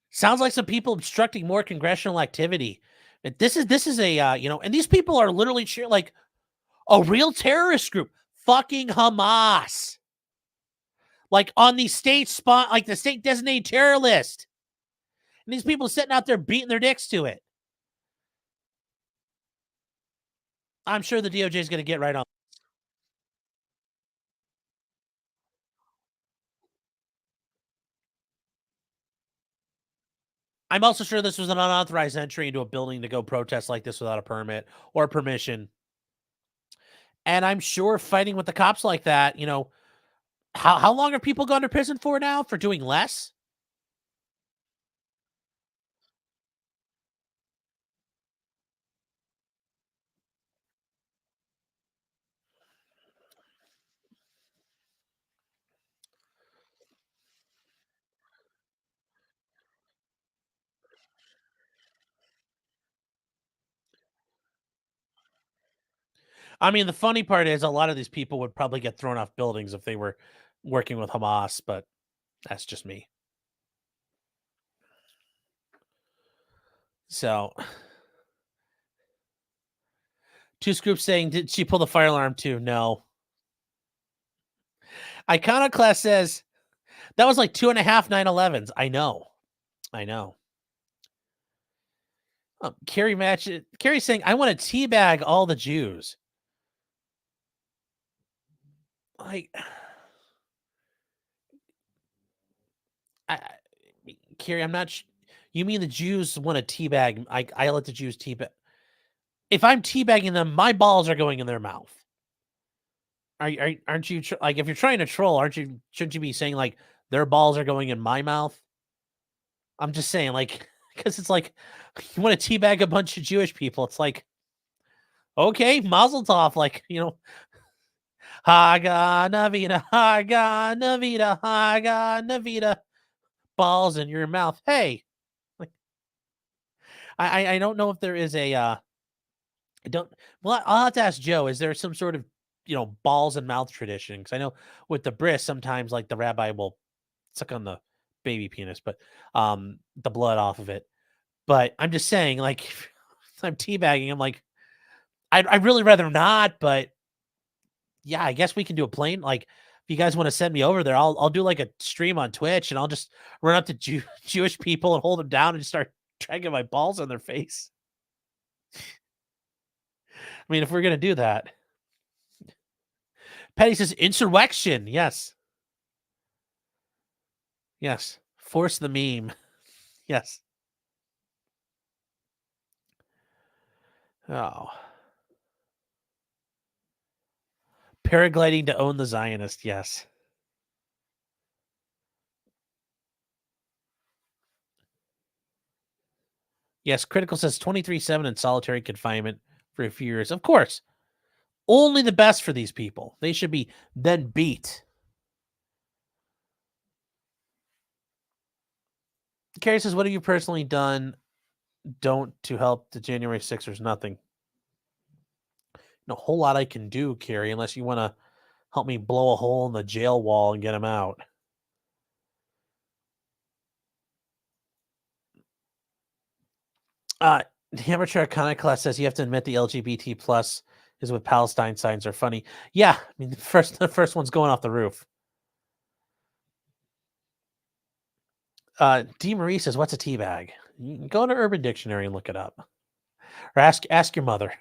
[SPEAKER 1] sounds like some people obstructing more congressional activity. This is a and these people are literally like a real terrorist group, fucking Hamas, like on the state spot, like the state designated terror list. And these people sitting out there beating their dicks to it. I'm sure the DOJ is going to get right on. I'm also sure this was an unauthorized entry into a building to go protest like this without a permit or permission. And I'm sure fighting with the cops like that, how long are people going to prison for now for doing less? I mean, the funny part is a lot of these people would probably get thrown off buildings if they were working with Hamas, but that's just me. So, two scoops saying, did she pull the fire alarm too? No. Iconoclast says, that was like 2.5 9/11s. I know. Carrie's saying, I want to teabag all the Jews. Like, Carrie, I'm not. You mean the Jews want to teabag? I let the Jews teabag. If I'm teabagging them, my balls are going in their mouth. Aren't you like if you're trying to troll? Shouldn't you be saying like their balls are going in my mouth? I'm just saying, like, because it's like you want to teabag a bunch of Jewish people. It's like, okay, Mazel Tov, like Haga Navida, Haga Navida, Haga Navida. balls in your mouth. Hey, like, I don't know if there is a, I don't, well, I'll have to ask Joe, is there some sort of, balls and mouth tradition? Because I know with the bris, sometimes like the rabbi will suck on the baby penis, but the blood off of it. But I'm just saying, like, if I'm teabagging, I'm like, I'd really rather not, but yeah, I guess we can do a plane. Like, if you guys want to send me over there, I'll do like a stream on Twitch, and I'll just run up to Jewish people and hold them down and start dragging my balls on their face. I mean, if we're gonna do that. Petty says insurrection. Yes. Yes. Force the meme. Yes. Oh. Paragliding to own the Zionist. Yes. Yes. Critical says 23/7 in solitary confinement for a few years. Of course. Only the best for these people. They should be then beat. Carrie says, what have you personally done? Don't to help the January 6ers? Nothing. No whole lot I can do, Carrie, unless you want to help me blow a hole in the jail wall and get them out. The amateur iconoclast says you have to admit the LGBT plus is what Palestine signs are funny. Yeah, I mean the first one's going off the roof. D. Marie says, what's a teabag? You can go to Urban Dictionary and look it up. Or ask your mother.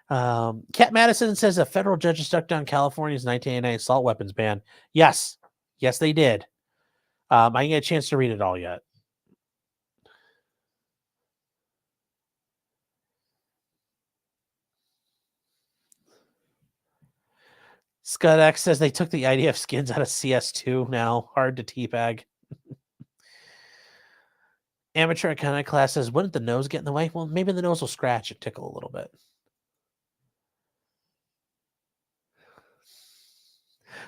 [SPEAKER 1] Cat Madison says a federal judge struck down California's 1989 assault weapons ban. Yes. Yes, they did. I didn't get a chance to read it all yet. Scott X says they took the idea of skins out of CS2 now. Hard to teabag. Amateur iconoclast says, wouldn't the nose get in the way? Well, maybe the nose will scratch and tickle a little bit.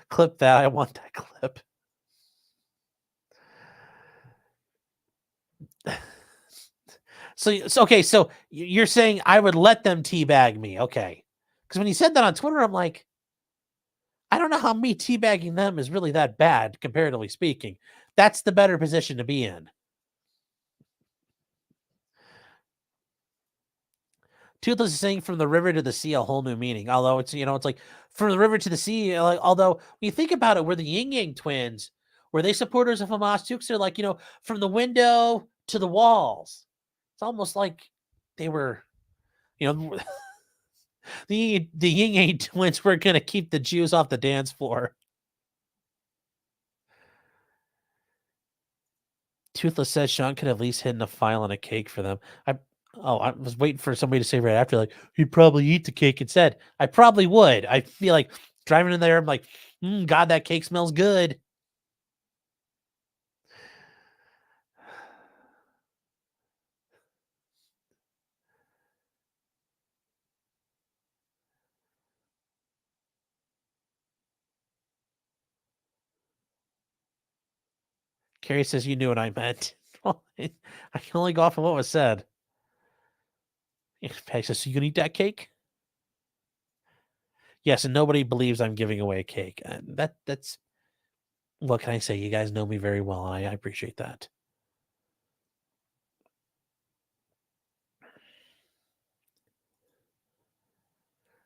[SPEAKER 1] Clip that. I want that clip. So okay, so you're saying I would let them teabag me. Okay. Because when you said that on Twitter, I'm like, I don't know how me teabagging them is really that bad, comparatively speaking. That's the better position to be in. Toothless is saying from the river to the sea, a whole new meaning. Although it's, it's like from the river to the sea. Like, although when you think about it, we're the Yin Yang twins. Were they supporters of Hamas too? Because they're like, from the window to the walls. It's almost like they were, the Yin Yang twins were going to keep the Jews off the dance floor. Toothless says Sean could have at least hidden a file and a cake for them. I was waiting for somebody to say right after, like, he'd probably eat the cake instead. I probably would. I feel like driving in there, I'm like, God, that cake smells good. Carrie says, you knew what I meant. I can only go off of what was said. Patty says, so you can eat that cake? Yes, and nobody believes I'm giving away a cake. And that's, what can I say? You guys know me very well, and I appreciate that.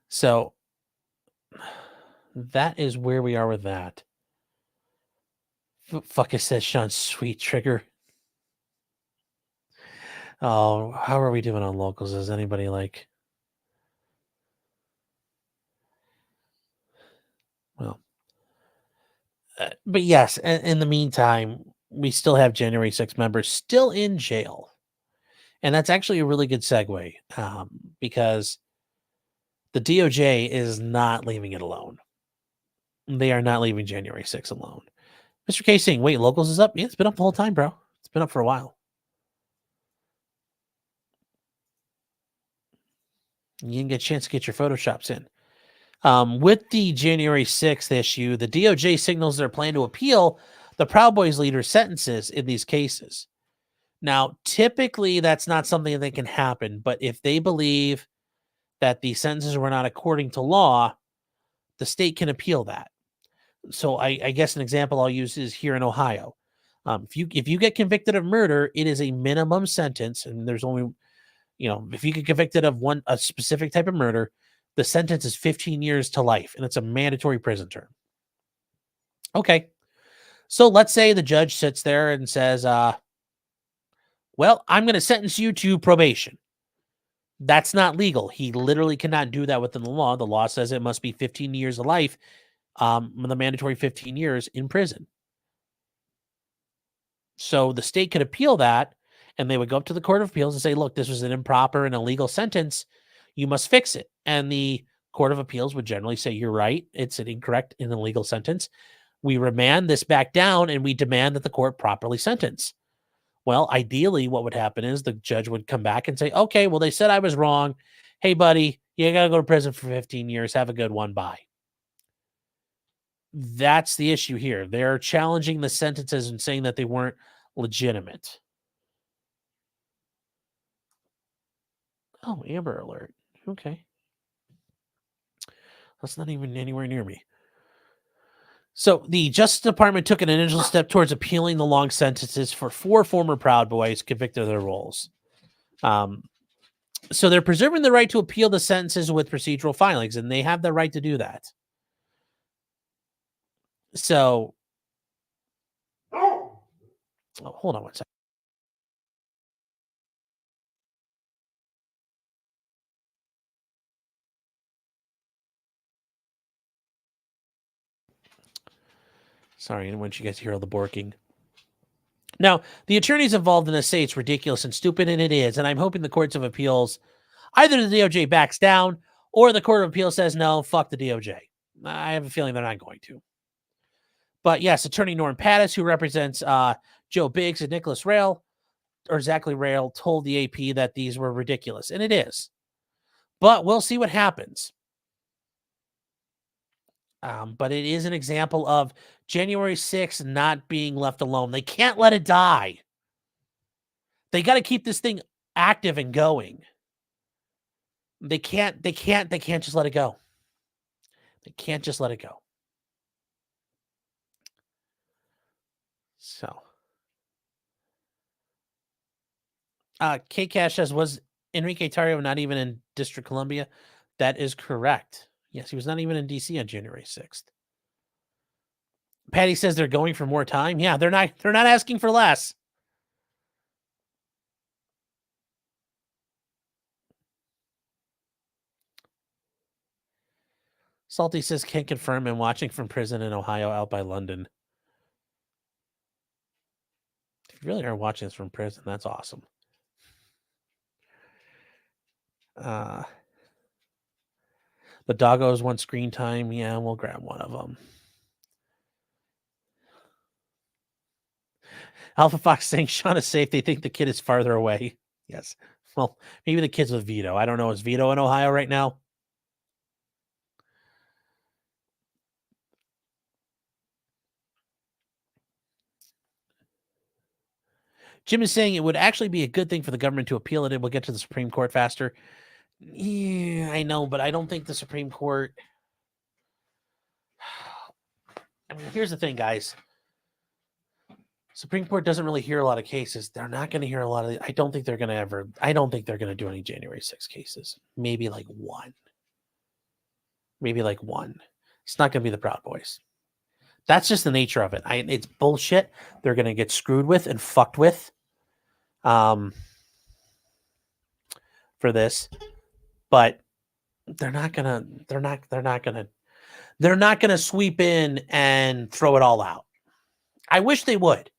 [SPEAKER 1] So, that is where we are with that. Fuck it, says Sean, sweet trigger. Oh, how are we doing on locals? Is anybody like... Well, but yes, in the meantime, we still have January 6th members still in jail. And that's actually a really good segue because the DOJ is not leaving it alone. They are not leaving January 6th alone. Mr. K saying, wait, locals is up? Yeah, it's been up the whole time, bro. It's been up for a while. You didn't get a chance to get your Photoshops in. With the January 6th issue, the DOJ signals their plan to appeal the Proud Boys leader's sentences in these cases. Now, typically that's not something that can happen, but if they believe that the sentences were not according to law, the state can appeal that. So I guess an example I'll use is here in Ohio. If you get convicted of murder, it is a minimum sentence, and there's only, if you get convicted of a specific type of murder, the sentence is 15 years to life, and it's a mandatory prison term. Okay, so let's say the judge sits there and says, well, I'm going to sentence you to probation. That's not legal. He literally cannot do that within the law. The law says it must be 15 years of life, the mandatory 15 years in prison. So the state could appeal that, and they would go up to the Court of Appeals and say, look, this was an improper and illegal sentence. You must fix it. And the Court of Appeals would generally say, you're right. It's an incorrect and illegal sentence. We remand this back down, and we demand that the court properly sentence. Well, ideally, what would happen is the judge would come back and say, okay, well, they said I was wrong. Hey, buddy, you got to go to prison for 15 years. Have a good one. Bye. That's the issue here. They're challenging the sentences and saying that they weren't legitimate. Oh, Amber Alert. Okay. That's not even anywhere near me. So the Justice Department took an initial step towards appealing the long sentences for 4 former Proud Boys convicted of their roles. So they're preserving the right to appeal the sentences with procedural filings, and they have the right to do that. So, hold on one second. Sorry, I didn't want you guys to hear all the borking. Now, the attorneys involved in this say it's ridiculous and stupid, and it is. And I'm hoping the courts of appeals, either the DOJ backs down or the Court of Appeals says, no, fuck the DOJ. I have a feeling they're not going to. But yes, Attorney Norm Pattis, who represents Joe Biggs and Nicholas Rail, or Zachary Rail, told the AP that these were ridiculous. And it is. But we'll see what happens. But it is an example of January 6th not being left alone. They can't let it die. They got to keep this thing active and going. They can't just let it go. They can't just let it go. So, K Cash says, was Enrique Tarrio not even in District Columbia? That is correct. Yes, he was not even in DC on January 6th. Patty says they're going for more time. Yeah, they're not asking for less. Salty says, can't confirm, and watching from prison in Ohio out by London. If you really are watching this from prison, that's awesome. The doggos want screen time. Yeah, we'll grab one of them. Alpha Fox saying Sean is safe. They think the kid is farther away. Yes. Well, maybe the kid's with Vito. I don't know. Is Vito in Ohio right now? Jim is saying it would actually be a good thing for the government to appeal it. It will get to the Supreme Court faster. Yeah, I know, but I don't think the Supreme Court... I mean, here's the thing, guys. Supreme Court doesn't really hear a lot of cases. They're not going to hear a lot of... I don't think they're going to do any January 6 cases. Maybe like one. It's not going to be the Proud Boys. That's just the nature of it. It's bullshit. They're going to get screwed with and fucked with for this. But they're not going to sweep in and throw it all out. I wish they would,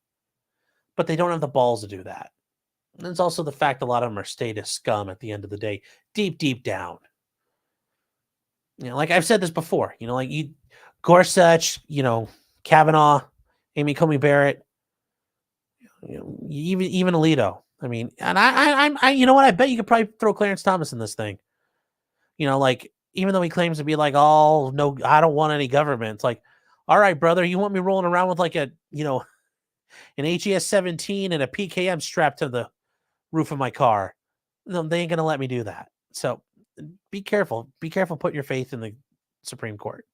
[SPEAKER 1] but they don't have the balls to do that. And it's also the fact a lot of them are status scum at the end of the day, deep down. Like I've said this before, like Gorsuch, Kavanaugh, Amy Coney Barrett, even Alito. I mean, and I you know what? I bet you could probably throw Clarence Thomas in this thing. Like even though he claims to be like, oh no, I don't want any government. It's like, All right, brother, you want me rolling around with like a, an HES-17 and a PKM strapped to the roof of my car? No, they ain't going to let me do that. So be careful. Be careful putting your faith in the Supreme Court.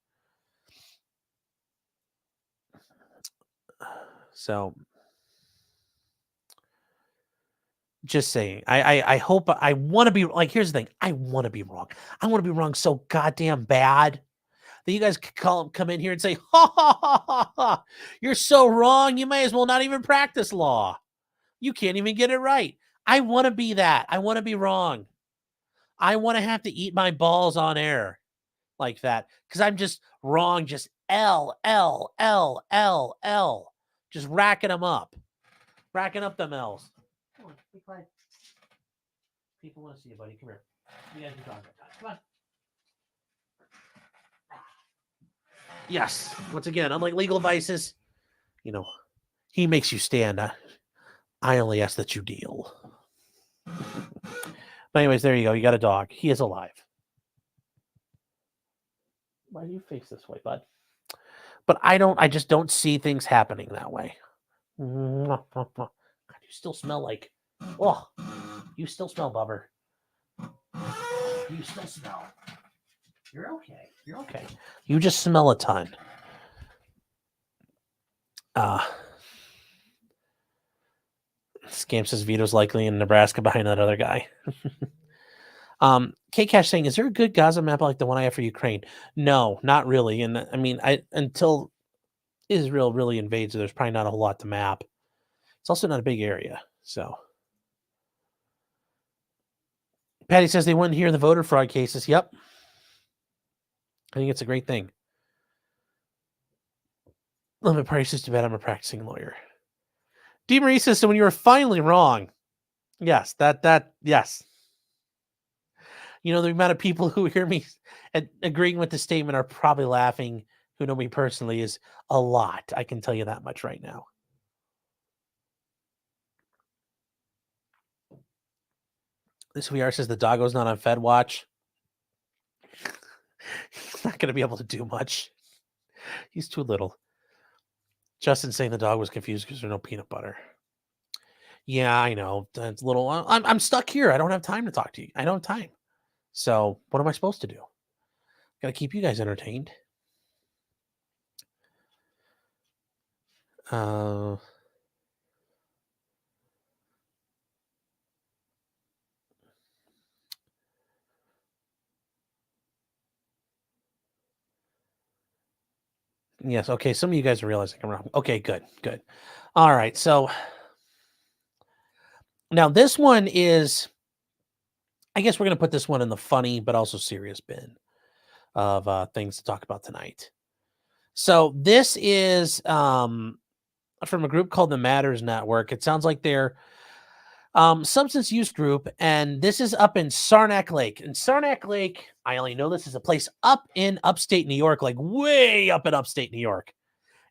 [SPEAKER 1] So just saying, I hope, I want to be like, here's the thing. I want to be wrong. I want to be wrong so goddamn bad that you guys come in here and say, ha, ha, ha, ha, ha, you're so wrong. You may as well not even practice law. You can't even get it right. I want to be that. I want to be wrong. I want to have to eat my balls on air like that because I'm just wrong. Just L, L, L, L, L. Just racking them up. Racking up them L's. Come on, be quiet. People want to see you, buddy. Come here. You guys can talk. Come on. Yes. Once again, unlike legal vices, he makes you stand. I only ask that you deal. But anyways, there you go. You got a dog. He is alive. Why do you face this way, bud? But I just don't see things happening that way. God, you still smell like, you still smell, Bubber. You still smell. You're okay. You're okay. You just smell a ton. Scam says Vito's likely in Nebraska behind that other guy. K-Cash saying, is there a good Gaza map like the one I have for Ukraine? No, not really. And I mean, until Israel really invades, there's probably not a whole lot to map. It's also not a big area. So Patty says they wouldn't hear the voter fraud cases. Yep. I think it's a great thing. Limit prices, too bad I'm a practicing lawyer. D. Marie says, so when you were finally wrong. Yes, yes. The amount of people who hear me agreeing with the statement are probably laughing, who know me personally, is a lot. I can tell you that much right now. This VR says the doggo's not on Fed watch. He's not going to be able to do much. He's too little. Justin saying the dog was confused because there's no peanut butter. Yeah, I know. That's a little. I'm stuck here. I don't have time to talk to you. I don't have time. So what am I supposed to do? Got to keep you guys entertained. Yes. Okay. Some of you guys are realizing I'm wrong. Okay. Good. Good. All right. So now this one is, I guess we're going to put this one in the funny, but also serious bin of things to talk about tonight. So this is from a group called the Matters Network. It sounds like they're substance use group, and this is up in Saranac Lake. And Saranac Lake, I only know this is a place up in upstate New York, like way up in upstate New York.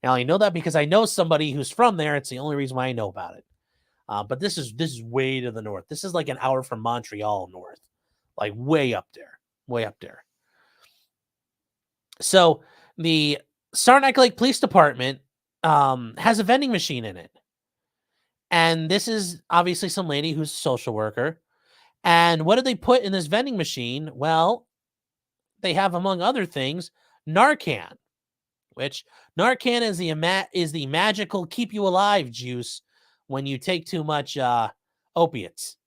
[SPEAKER 1] And I only know that because I know somebody who's from there. It's the only reason why I know about it. But this is way to the north. This is like an hour from Montreal north, like way up there, way up there. So the Saranac Lake Police Department has a vending machine in it. And this is obviously some lady who's a social worker. And what did they put in this vending machine? Well, they have, among other things, Narcan, which Narcan is the magical keep you alive juice when you take too much opiates.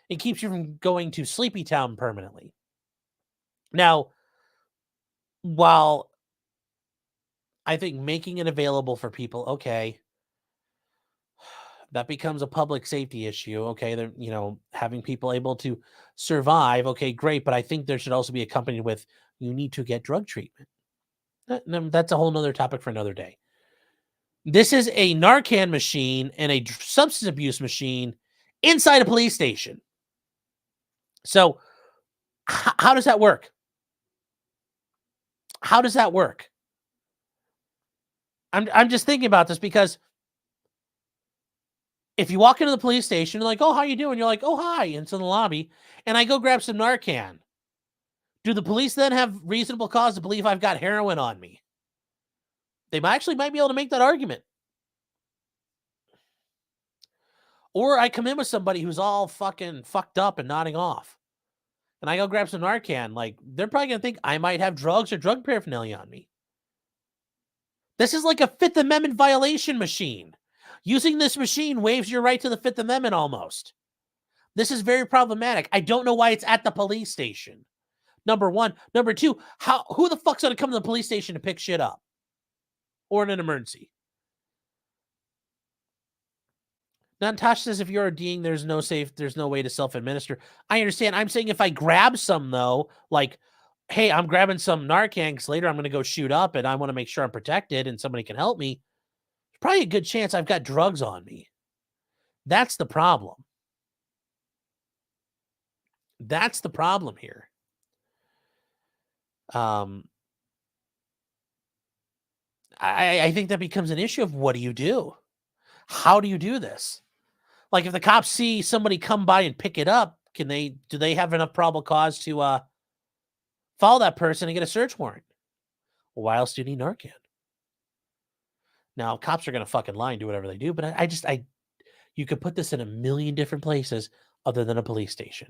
[SPEAKER 1] It keeps you from going to Sleepy Town permanently. Now, while I think making it available for people, okay, that becomes a public safety issue. Okay, they're, having people able to survive. Okay, great. But I think there should also be accompanied with, you need to get drug treatment. That's a whole nother topic for another day. This is a Narcan machine and a substance abuse machine inside a police station. So how does that work? How does that work? I'm just thinking about this because if you walk into the police station, you're like, oh, how you doing? You're like, oh, hi. And it's in the lobby. And I go grab some Narcan. Do the police then have reasonable cause to believe I've got heroin on me? They might be able to make that argument. Or I come in with somebody who's all fucking fucked up and nodding off. And I go grab some Narcan. Like, they're probably going to think I might have drugs or drug paraphernalia on me. This is like a Fifth Amendment violation machine. Using this machine waives your right to the Fifth Amendment almost. This is very problematic. I don't know why it's at the police station. Number one. Number two, who the fuck's going to come to the police station to pick shit up? Or in an emergency? Natasha says if you're ODing, there's no way to self-administer. I understand. I'm saying if I grab some, though, like, hey, I'm grabbing some Narcan because later I'm going to go shoot up and I want to make sure I'm protected and somebody can help me, there's probably a good chance I've got drugs on me. That's the problem. That's the problem here. I think that becomes an issue of what do you do? How do you do this? Like if the cops see somebody come by and pick it up, do they have enough probable cause to follow that person and get a search warrant? Well, why else do you need Narcan? Now, cops are going to fucking lie and do whatever they do, but you could put this in a million different places other than a police station.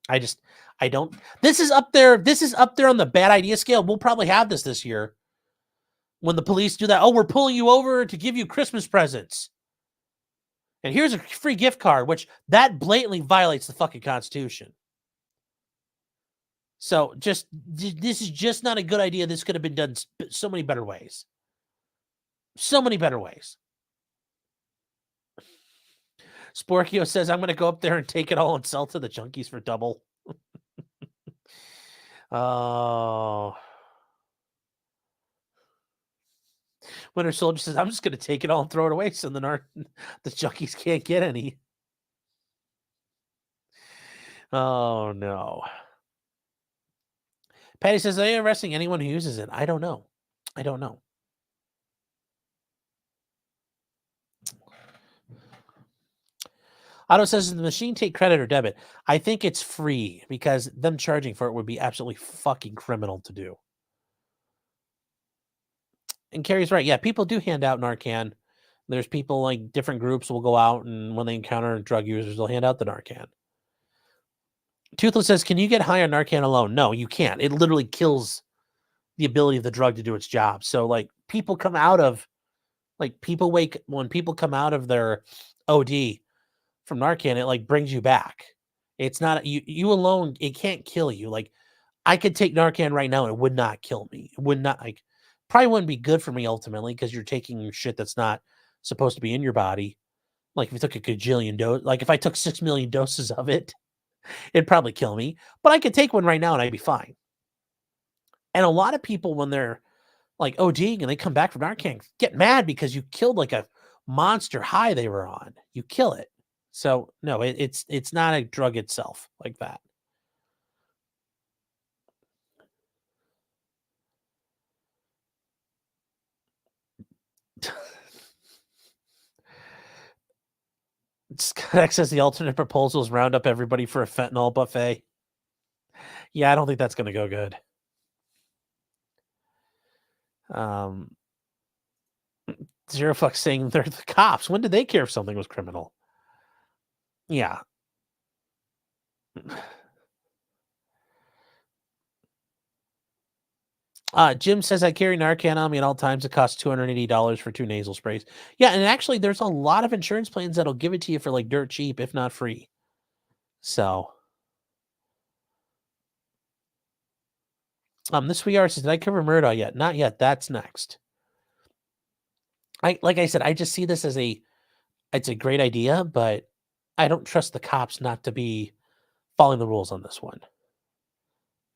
[SPEAKER 1] I don't. This is up there. This is up there on the bad idea scale. We'll probably have this year when the police do that. Oh, we're pulling you over to give you Christmas presents. And here's a free gift card, which that blatantly violates the fucking Constitution. So this is just not a good idea. This could have been done so many better ways. So many better ways. Sporkio says, I'm going to go up there and take it all and sell to the junkies for double. Oh. Winter Soldier says, I'm just going to take it all and throw it away so the junkies can't get any. Oh, no. Patty says, are they arresting anyone who uses it? I don't know. I don't know. Otto says, does the machine take credit or debit? I think it's free because them charging for it would be absolutely fucking criminal to do. And Carrie's right. Yeah, people do hand out Narcan. There's people like different groups will go out and when they encounter drug users, they'll hand out the Narcan. Toothless says, can you get high on Narcan alone? No, you can't. It literally kills the ability of the drug to do its job. So like people come out of when people come out of their OD from Narcan, it like brings you back. It's not you alone. It can't kill you. Like I could take Narcan right now and it would not kill me. It would not probably wouldn't be good for me ultimately because you're taking shit that's not supposed to be in your body. Like if you took a gajillion dose, like if I took 6 million doses of it, it'd probably kill me. But I could take one right now and I'd be fine. And a lot of people when they're like ODing and they come back from Narcan get mad because you killed like a monster high they were on. You kill it. So no, it's not a drug itself like that. Scott says the alternate proposal is round up everybody for a fentanyl buffet. Yeah, I don't think that's going to go good. Zero Fuck saying they're the cops. When did they care if something was criminal? Yeah. Jim says I carry Narcan on me at all times. It costs $280 for 2 nasal sprays. Yeah, and actually there's a lot of insurance plans that'll give it to you for like dirt cheap, if not free. So this VR says, did I cover Murdaugh yet? Not yet. That's next. Like I said, I just see this as it's a great idea, but I don't trust the cops not to be following the rules on this one.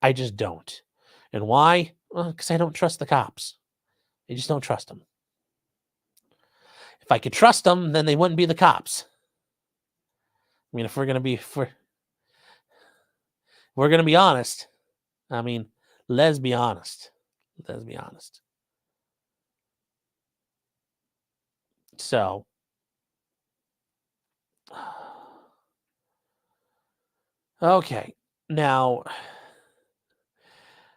[SPEAKER 1] I just don't. And why? Well, because I don't trust the cops. I just don't trust them. If I could trust them, then they wouldn't be the cops. I mean, if we're gonna be honest. I mean, let's be honest. Let's be honest. So, okay. Now,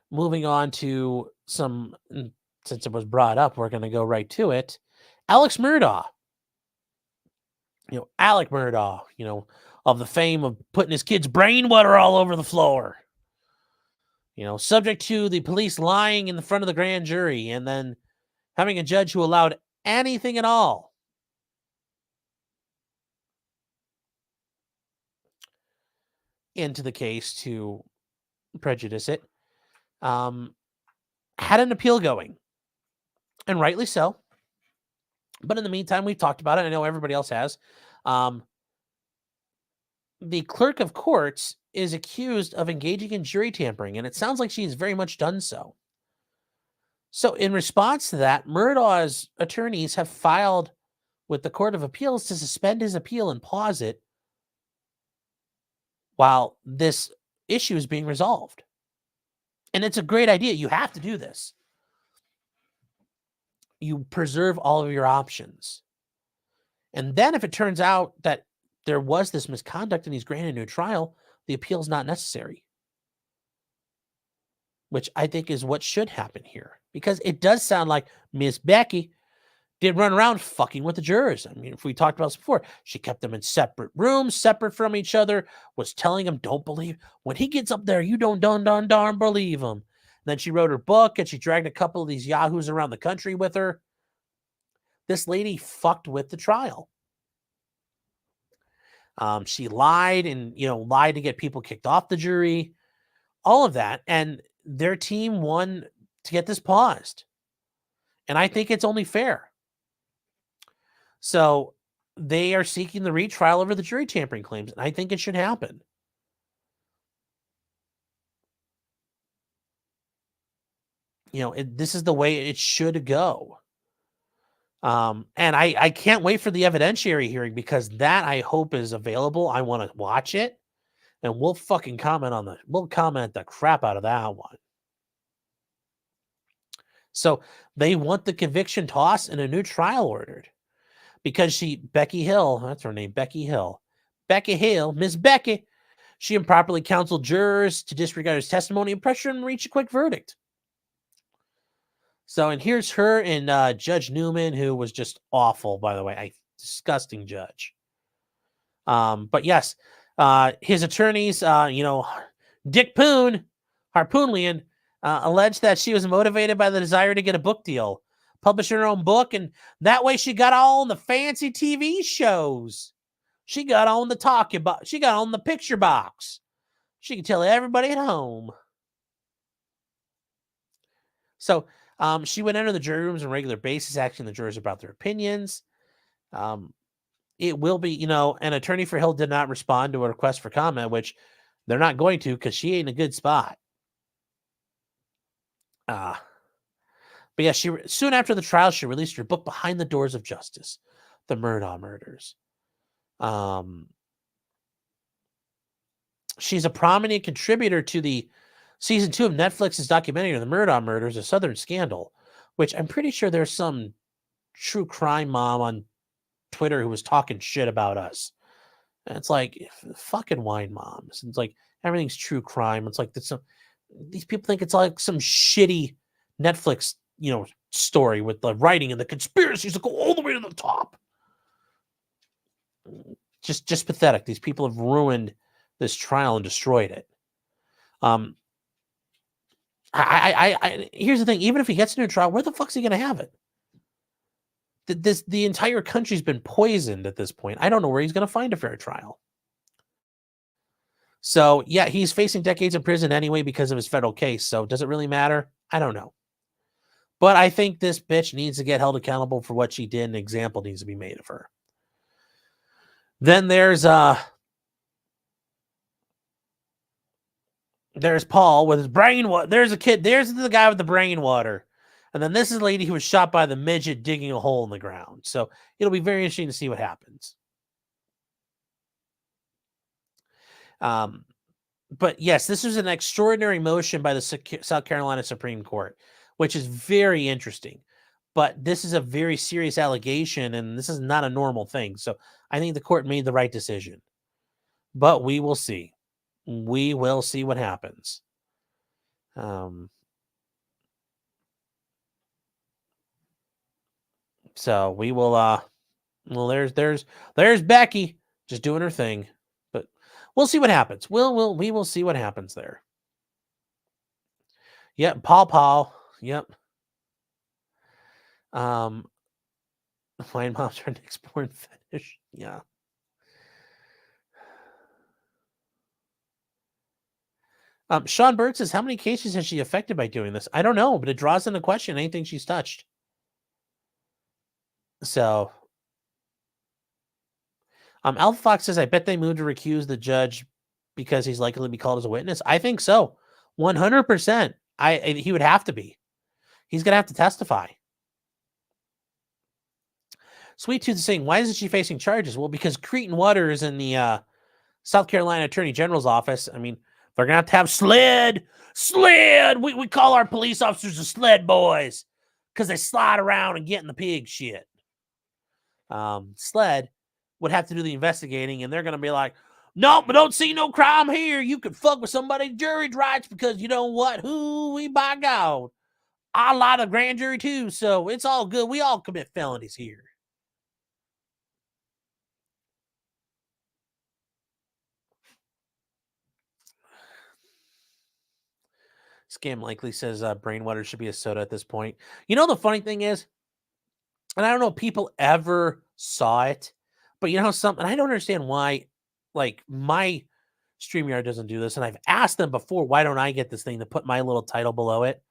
[SPEAKER 1] moving on to some since it was brought up, we're going to go right to it. Alex Murdaugh. Alec Murdaugh, of the fame of putting his kid's brain water all over the floor. Subject to the police lying in the front of the grand jury and then having a judge who allowed anything at all into the case to prejudice it, had an appeal going, and rightly so. But in the meantime, we've talked about it. I know everybody else has. The clerk of courts is accused of engaging in jury tampering, and it sounds like she's very much done so. So in response to that, Murdaugh's attorneys have filed with the Court of Appeals to suspend his appeal and pause it while this issue is being resolved. And it's a great idea. You have to do this. You preserve all of your options. And then if it turns out that there was this misconduct and he's granted a new trial, the appeal is not necessary. Which I think is what should happen here. Because it does sound like Miss Becky did run around fucking with the jurors. I mean, if we talked about this before, she kept them in separate rooms, separate from each other, was telling them, don't believe. When he gets up there, you don't darn believe him. And then she wrote her book and she dragged a couple of these yahoos around the country with her. This lady fucked with the trial. She lied and, lied to get people kicked off the jury, all of that. And their team won to get this paused. And I think it's only fair. So they are seeking the retrial over the jury tampering claims. And I think it should happen. This is the way it should go. And I can't wait for the evidentiary hearing because that I hope is available. I want to watch it and we'll fucking we'll comment the crap out of that one. So they want the conviction tossed and a new trial ordered because Becky Hill, that's her name, Becky Hill, Miss Becky, she improperly counseled jurors to disregard his testimony and pressure him to reach a quick verdict. So, and here's her and Judge Newman, who was just awful, by the way, a disgusting judge. But yes, his attorneys, Dick Poon, Harpoonlian, alleged that she was motivated by the desire to get a book deal, publish her own book, and that way she got all the fancy TV shows. She got on the she got on the picture box. She could tell everybody at home. So, she would enter the jury rooms on a regular basis, asking the jurors about their opinions. It will be, an attorney for Hill did not respond to a request for comment, which they're not going to because she ain't in a good spot. But yeah, soon after the trial, she released her book, Behind the Doors of Justice, The Murdaugh Murders. She's a prominent contributor to the Season 2 of Netflix's documentary, The Murdaugh Murders, A Southern Scandal, which I'm pretty sure there's some true crime mom on Twitter who was talking shit about us. And it's like, fucking wine moms. It's like, everything's true crime. It's like, these people think it's like some shitty Netflix, story with the writing and the conspiracies that go all the way to the top. Just pathetic. These people have ruined this trial and destroyed it. Here's the thing. Even if he gets into a trial, where the fuck's he going to have it? The entire country's been poisoned at this point. I don't know where he's going to find a fair trial. So, yeah, he's facing decades in prison anyway because of his federal case. So, does it really matter? I don't know. But I think this bitch needs to get held accountable for what she did. An example needs to be made of her. Then there's Paul with his brain water. There's a kid. There's the guy with the brain water. And then this is a lady who was shot by the midget digging a hole in the ground. So it'll be very interesting to see what happens. But yes, this was an extraordinary motion by the South Carolina Supreme Court, which is very interesting. But this is a very serious allegation, and this is not a normal thing. So I think the court made the right decision. But we will see. We will see what happens. So we will. Well, there's Becky just doing her thing, but we'll see what happens. We will see what happens there. Yep, Paul. Yep. Wine mom's her next porn fetish. Yeah. Sean Bird says, how many cases has she affected by doing this? I don't know, but it draws into question anything she's touched. So, Alpha Fox says, I bet they moved to recuse the judge because he's likely to be called as a witness. I think so. 100%. He would have to be. He's going to have to testify. Sweet Tooth is saying, why isn't she facing charges? Well, because Cretan Water is in the South Carolina Attorney General's office. I mean, they're going to have sled. We call our police officers the sled boys because they slide around and get in the pig shit. Sled would have to do the investigating, and they're going to be like, nope, but don't see no crime here. You could fuck with somebody's jury's rights because you know what? We by God. I lie to the grand jury too, so it's all good. We all commit felonies here. Scam Likely says Brainwater should be a soda at this point. You know, the funny thing is, and I don't know if people ever saw it, but you know something, I don't understand why, like, my StreamYard doesn't do this, and I've asked them before, why don't I get this thing to put my little title below it?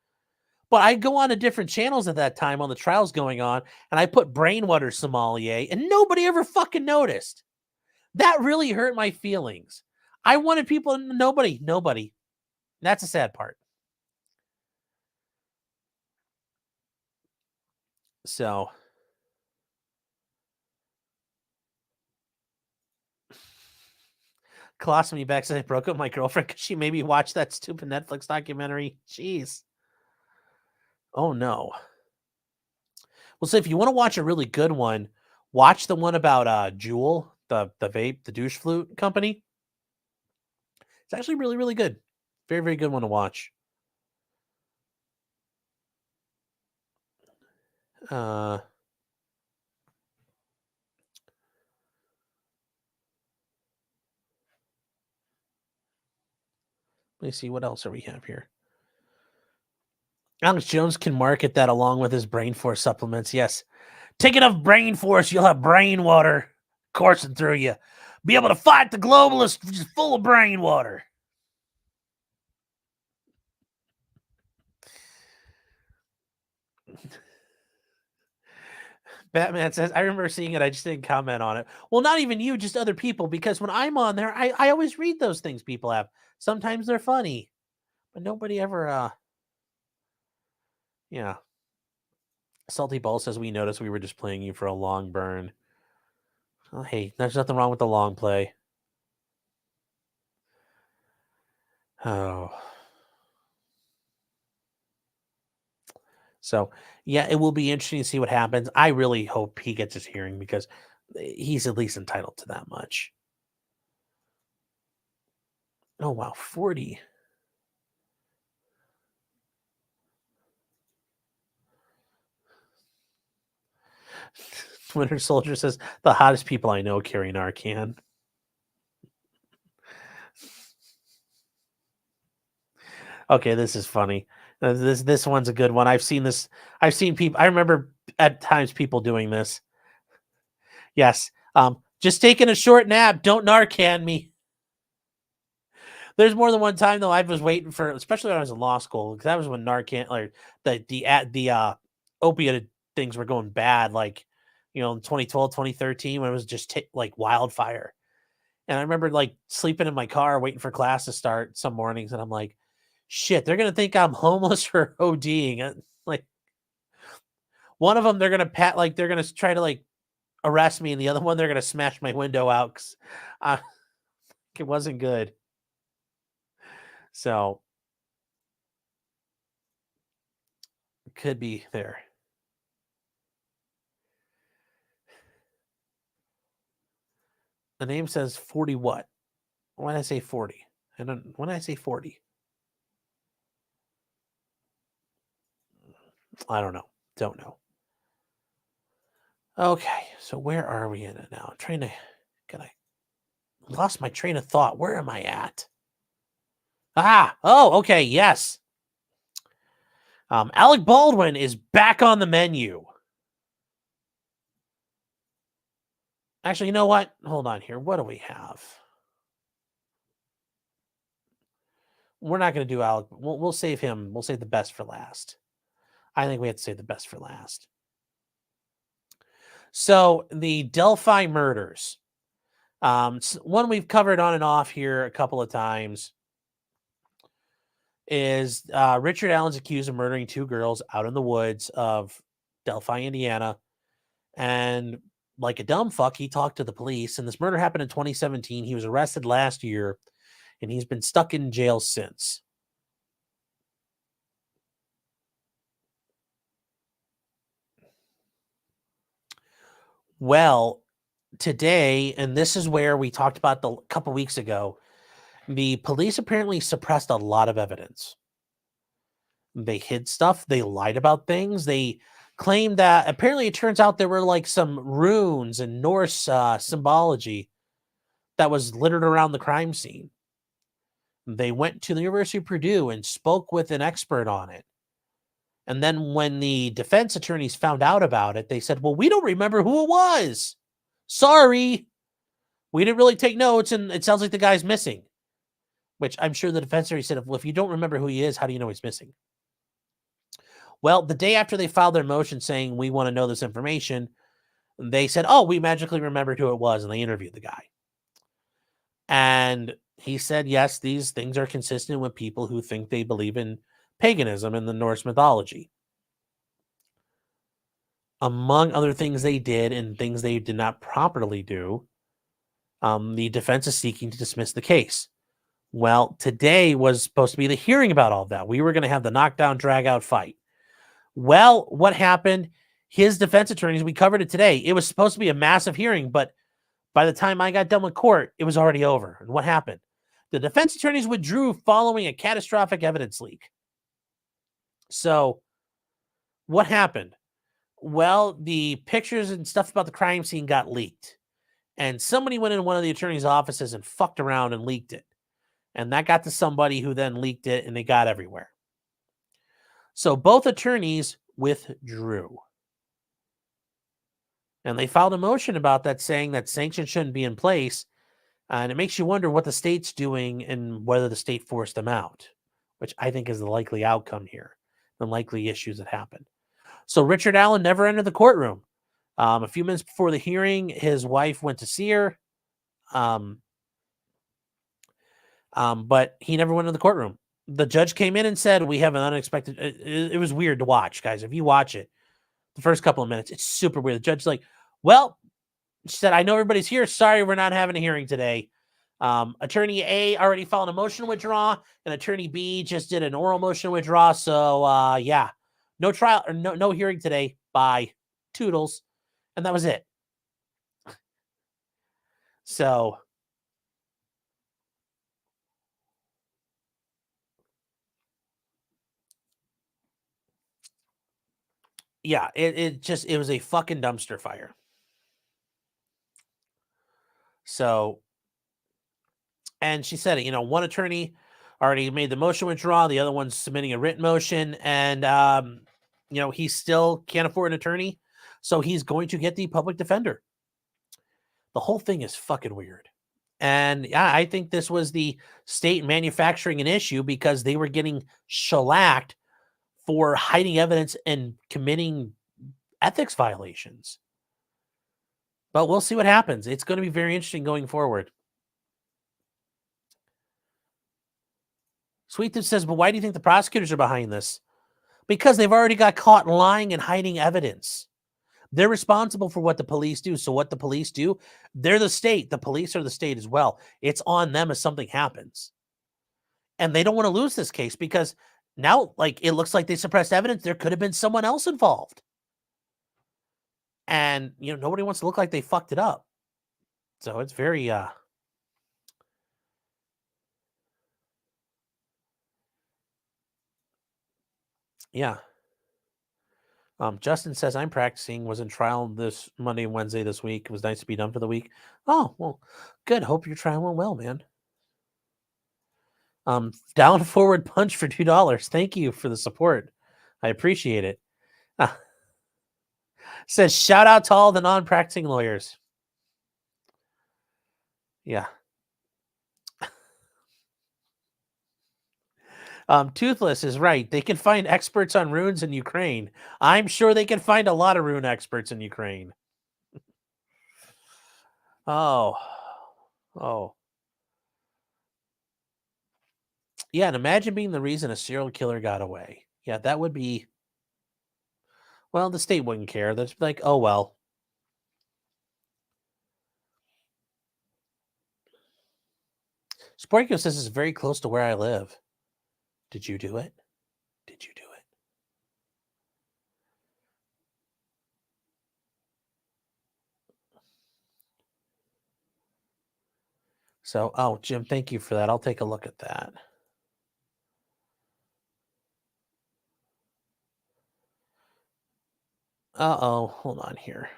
[SPEAKER 1] But I go on to different channels at that time on the trials going on, and I put Brainwater Sommelier, and nobody ever fucking noticed. That really hurt my feelings. I wanted people, nobody. That's a sad part. So, Colostomy back said I broke up with my girlfriend because she made me watch that stupid Netflix documentary. Jeez. Oh no. Well, so if you want to watch a really good one, watch the one about Juul, the vape, the douche flute company. It's actually really, really good. Very, very good one to watch. Let me see, what else do we have here? Alex Jones can market that along with his Brain Force supplements. Yes. Take enough Brain Force, you'll have brain water coursing through you. Be able to fight the globalists just full of brain water. Batman says, I remember seeing it. I just didn't comment on it. Well, not even you, just other people, because when I'm on there, I always read those things people have. Sometimes they're funny, but nobody ever, yeah. Salty Ball says, we noticed we were just playing you for a long burn. Oh, hey, there's nothing wrong with the long play. Oh. So, yeah, it will be interesting to see what happens. I really hope he gets his hearing because he's at least entitled to that much. Oh, wow, 40. Winter Soldier says, the hottest people I know carry Narcan. Okay, this is funny. This one's a good one. I've seen this. I've seen people. I remember at times people doing this. Yes. Just taking a short nap. Don't Narcan me. There's more than one time though. I was waiting for, especially when I was in law school, because that was when Narcan, like the opiate things were going bad. Like, in 2012, 2013, when it was just like wildfire. And I remember like sleeping in my car waiting for class to start some mornings, and I'm like, shit, they're gonna think I'm homeless or ODing. Like, one of them, they're gonna they're gonna try to like arrest me, and the other one, they're gonna smash my window out because it wasn't good. So could be there. The name says 40 what? Why did I say 40? When did I say 40? I don't know. Don't know. Okay, so where are we in it now? I'm trying to lost my train of thought. Where am I at? Okay, yes. Alec Baldwin is back on the menu. Actually, you know what? Hold on here. What do we have? We're not going to do Alec. We'll save him. We'll save the best for last. I think we have to save the best for last. So the Delphi murders. One we've covered on and off here a couple of times is Richard Allen's accused of murdering 2 girls out in the woods of Delphi, Indiana. And like a dumb fuck, he talked to the police. And this murder happened in 2017. He was arrested last year, and he's been stuck in jail since. Well, today, and this is where we talked about a couple weeks ago, the police apparently suppressed a lot of evidence. They hid stuff. They lied about things. They claimed that apparently it turns out there were like some runes and Norse symbology that was littered around the crime scene. They went to the University of Purdue and spoke with an expert on it. And then when the defense attorneys found out about it, they said, well, we don't remember who it was. Sorry. We didn't really take notes, and it sounds like the guy's missing. Which I'm sure the defense attorney said, well, if you don't remember who he is, how do you know he's missing? Well, the day after they filed their motion saying, we want to know this information, they said, oh, we magically remembered who it was, and they interviewed the guy. And he said, yes, these things are consistent with people who think they believe in paganism and the Norse mythology. Among other things they did and things they did not properly do, the defense is seeking to dismiss the case. Well, today was supposed to be the hearing about all of that. We were going to have the knockdown, drag-out fight. Well, what happened? His defense attorneys, we covered it today. It was supposed to be a massive hearing, but by the time I got done with court, it was already over. And what happened? The defense attorneys withdrew following a catastrophic evidence leak. So, what happened? Well, the pictures and stuff about the crime scene got leaked. And somebody went in one of the attorney's offices and fucked around and leaked it. And that got to somebody who then leaked it, and they got everywhere. So both attorneys withdrew. And they filed a motion about that saying that sanctions shouldn't be in place. And it makes you wonder what the state's doing and whether the state forced them out, which I think is the likely outcome here, the likely issues that happened. So Richard Allen never entered the courtroom. A few minutes before the hearing, his wife went to see her. But he never went to the courtroom. The judge came in and said, we have an unexpected... It was weird to watch, guys. If you watch it, the first couple of minutes, it's super weird. The judge's like, well, she said, I know everybody's here. Sorry, we're not having a hearing today. Attorney A already filed a motion to withdraw, and Attorney B just did an oral motion to withdraw. So, yeah, no trial or no hearing today. Bye. Toodles. And that was it. So... yeah, it was a fucking dumpster fire. So, and she said it, one attorney already made the motion withdraw, the other one's submitting a written motion, and he still can't afford an attorney, so he's going to get the public defender. The whole thing is fucking weird. And yeah, I think this was the state manufacturing an issue because they were getting shellacked for hiding evidence and committing ethics violations. But we'll see what happens. It's going to be very interesting going forward. Sweet says, but why do you think the prosecutors are behind this? Because they've already got caught lying and hiding evidence. They're responsible for what the police do. So what the police do, they're the state. The police are the state as well. It's on them if something happens. And they don't want to lose this case because now, it looks like they suppressed evidence. There could have been someone else involved. And, nobody wants to look like they fucked it up. So it's very, yeah. Justin says, I'm practicing, was in trial this Monday and Wednesday this week. It was nice to be done for the week. Oh, well, good. Hope your trial went well, man. Down forward punch for $2. Thank you for the support. I appreciate it. Says, shout out to all the non-practicing lawyers. Yeah. Toothless is right. They can find experts on runes in Ukraine. I'm sure they can find a lot of rune experts in Ukraine. Oh. Yeah, and imagine being the reason a serial killer got away. Yeah, that would be... Well, the state wouldn't care. They'd be like, oh, well. Sporkio says it's very close to where I live. Did you do it? Did you do it? So, oh, Jim, thank you for that. I'll take a look at that. Uh-oh, hold on here.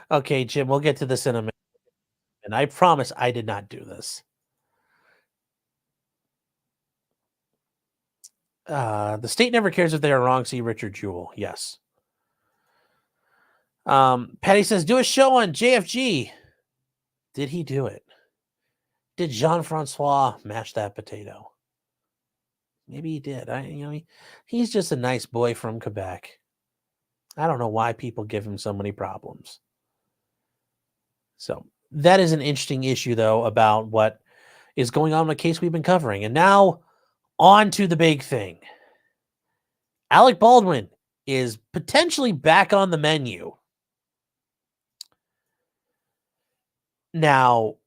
[SPEAKER 1] Okay, Jim, we'll get to this in a minute. And I promise I did not do this. The state never cares if they are wrong. See Richard Jewell. Yes. Patty says, do a show on JFG. Did he do it? Did Jean-Francois mash that potato? Maybe he did. He's just a nice boy from Quebec. I don't know why people give him so many problems. So that is an interesting issue, though, about what is going on in the case we've been covering. And now on to the big thing. Alec Baldwin is potentially back on the menu. Now,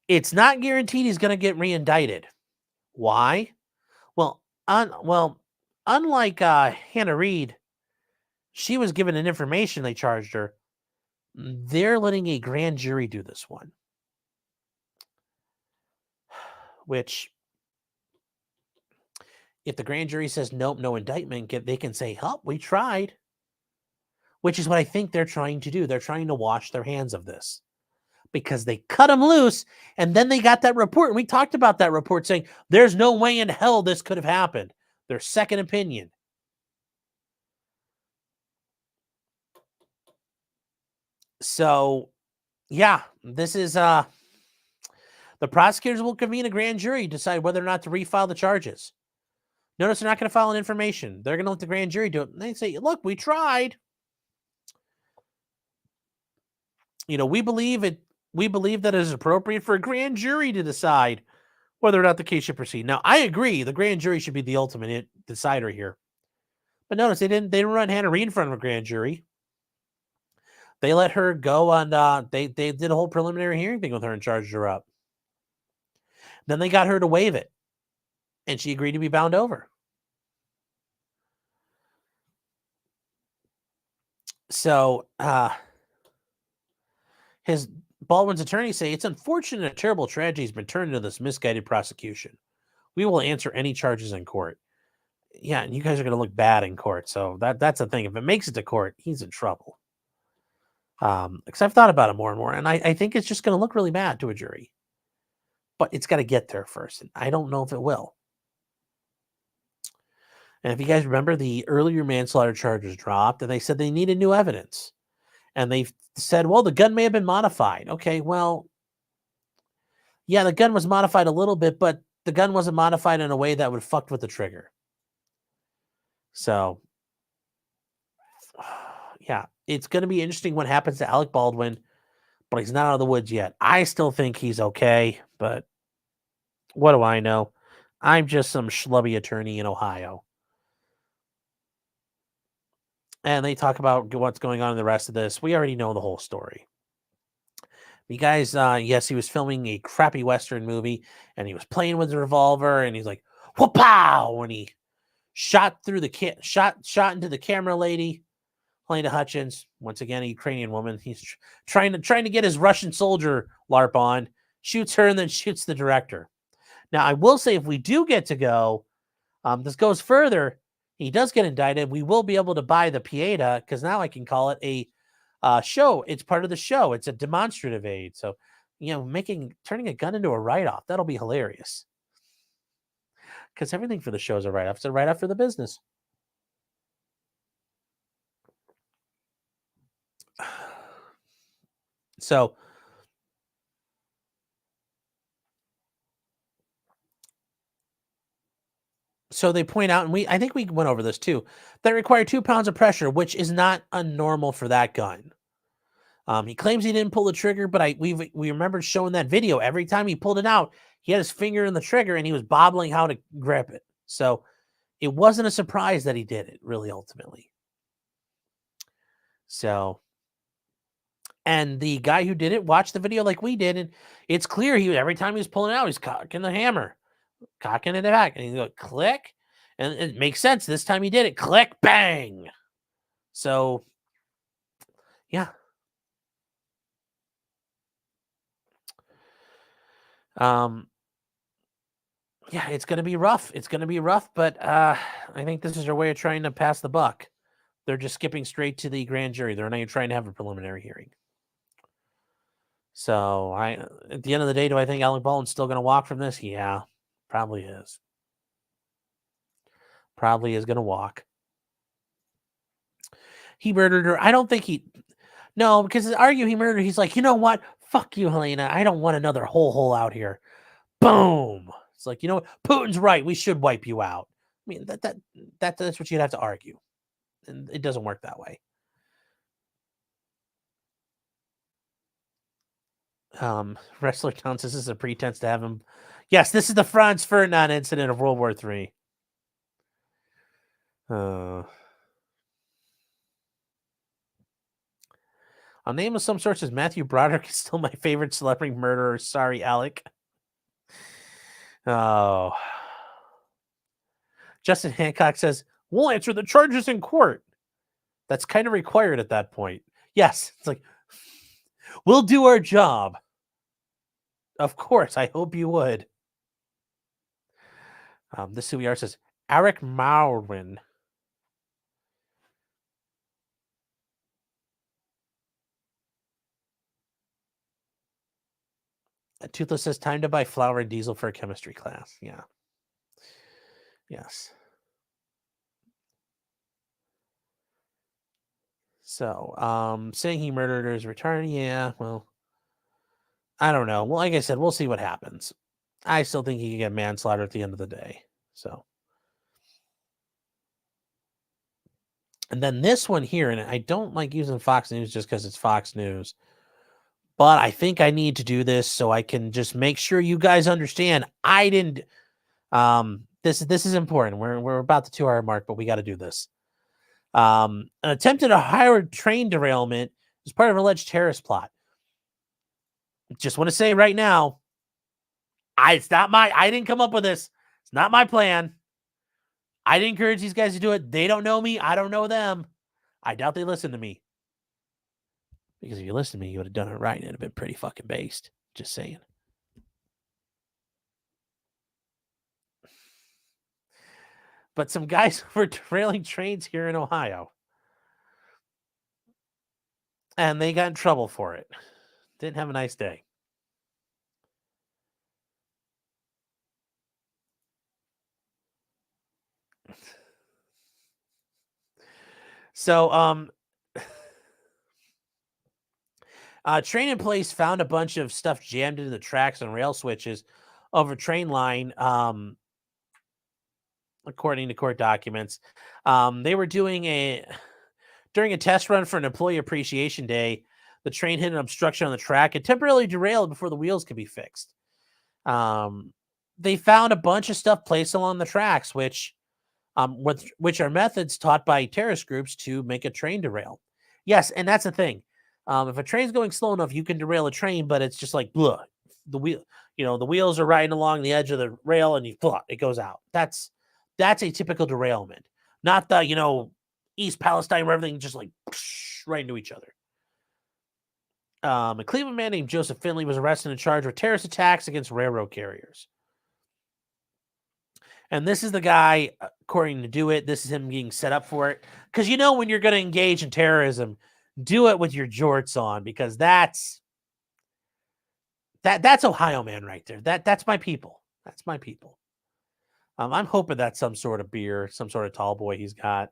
[SPEAKER 1] it's not guaranteed he's going to get re-indicted. Why? Well, unlike Hannah Reid, she was given an information they charged her. They're letting a grand jury do this one. Which, if the grand jury says nope, no indictment, they can say, oh, we tried. Which is what I think they're trying to do. They're trying to wash their hands of this. Because they cut him loose, and then they got that report. And we talked about that report saying, there's no way in hell this could have happened. Their second opinion. So, yeah, this is... the prosecutors will convene a grand jury to decide whether or not to refile the charges. Notice they're not going to file an information. They're going to let the grand jury do it. And they say, look, we tried. We believe it. We believe that it is appropriate for a grand jury to decide whether or not the case should proceed. Now, I agree. The grand jury should be the ultimate decider here. But notice they didn't run Hannah Reid in front of a grand jury. They let her go on. They did a whole preliminary hearing thing with her and charged her up. Then they got her to waive it. And she agreed to be bound over. So, Baldwin's attorneys say it's unfortunate a terrible tragedy has been turned into this misguided prosecution. We will answer any charges in court. Yeah, and you guys are going to look bad in court. So that's the thing. If it makes it to court, he's in trouble. Because I've thought about it more and more, and I think it's just going to look really bad to a jury. But it's got to get there first, and I don't know if it will. And if you guys remember, the earlier manslaughter charge was dropped, and they said they needed new evidence. And they said, well, the gun may have been modified. Okay, well, yeah, the gun was modified a little bit, but the gun wasn't modified in a way that would fuck with the trigger. So, yeah, it's going to be interesting what happens to Alec Baldwin, but he's not out of the woods yet. I still think he's okay, but what do I know? I'm just some schlubby attorney in Ohio. And they talk about what's going on in the rest of this. We already know the whole story. You guys, yes, he was filming a crappy Western movie, and he was playing with the revolver, and he's like, whoop-pow, when he shot through the shot into the camera lady. Helena Hutchins, once again, a Ukrainian woman. He's trying to get his Russian soldier LARP on, shoots her, and then shoots the director. Now, I will say, if we do get to go, this goes further. He does get indicted. We will be able to buy the Pieta because now I can call it a show. It's part of the show. It's a demonstrative aid. So, turning a gun into a write-off, that'll be hilarious. Because everything for the show is a write-off. It's a write-off for the business. So they point out, and I think we went over this too, that require 2 pounds of pressure, which is not unnormal for that gun. He claims he didn't pull the trigger, but we remember showing that video. Every time he pulled it out, he had his finger in the trigger and he was bobbling how to grip it. So it wasn't a surprise that he did it, really, ultimately. So, and the guy who did it watched the video like we did, and it's clear every time he was pulling it out, he's cocking the hammer, cocking it back, and he's going click, and it makes sense. This time he did it, click, bang. So, yeah. Yeah, it's going to be rough. It's going to be rough, but I think this is their way of trying to pass the buck. They're just skipping straight to the grand jury. They're not even trying to have a preliminary hearing. So, at the end of the day, do I think Alec Baldwin's still going to walk from this? Yeah, probably is. Probably is going to walk. He murdered her. I don't think no, because argue he murdered her. He's like, you know what? Fuck you, Helena. I don't want another hole out here. Boom. It's like, you know what? Putin's right. We should wipe you out. I mean, that's what you'd have to argue. And it doesn't work that way. Wrestler Towns, this is a pretense to have him. Yes, this is the Franz Ferdinand incident of World War III. I'll name of some sources. Matthew Broderick is still my favorite celebrity murderer. Sorry, Alec. Oh. Justin Hancock says, we'll answer the charges in court. That's kind of required at that point. Yes. It's like, we'll do our job. Of course. I hope you would. This CBR says, Eric Baldwin. Toothless says, time to buy flour and diesel for a chemistry class. Yeah. Yes. So, saying he murdered her is retarded. Yeah, well, I don't know. Well, like I said, we'll see what happens. I still think he can get manslaughter at the end of the day. So. And then this one here, and I don't like using Fox News just because it's Fox News. But I think I need to do this so I can just make sure you guys understand. I didn't. This is important. We're about the 2-hour mark, but we got to do this. An attempted hired train derailment is part of an alleged terrorist plot. Just want to say right now, I didn't come up with this. It's not my plan. I didn't encourage these guys to do it. They don't know me. I don't know them. I doubt they listen to me. Because if you listen to me, you would have done it right and it'd have been pretty fucking based. Just saying. But some guys were derailing trains here in Ohio. And they got in trouble for it. Didn't have a nice day. So, train in place found a bunch of stuff jammed into the tracks and rail switches over train line, according to court documents. They were during a test run for an employee appreciation day. The train hit an obstruction on the track and temporarily derailed before the wheels could be fixed. They found a bunch of stuff placed along the tracks, which are methods taught by terrorist groups to make a train derail. Yes, and that's the thing. If a train's going slow enough, you can derail a train, but it's just like, blah, the wheels are riding along the edge of the rail and it goes out. That's a typical derailment. Not the, East Palestine, where everything just like right into each other. A Cleveland man named Joseph Finley was arrested and charged with terrorist attacks against railroad carriers. And this is the guy, according to Do It, this is him being set up for it. Because you know when you're going to engage in terrorism, do it with your jorts on, because that's Ohio man right there. That's my people. That's my people. I'm hoping that's some sort of beer, some sort of tall boy he's got.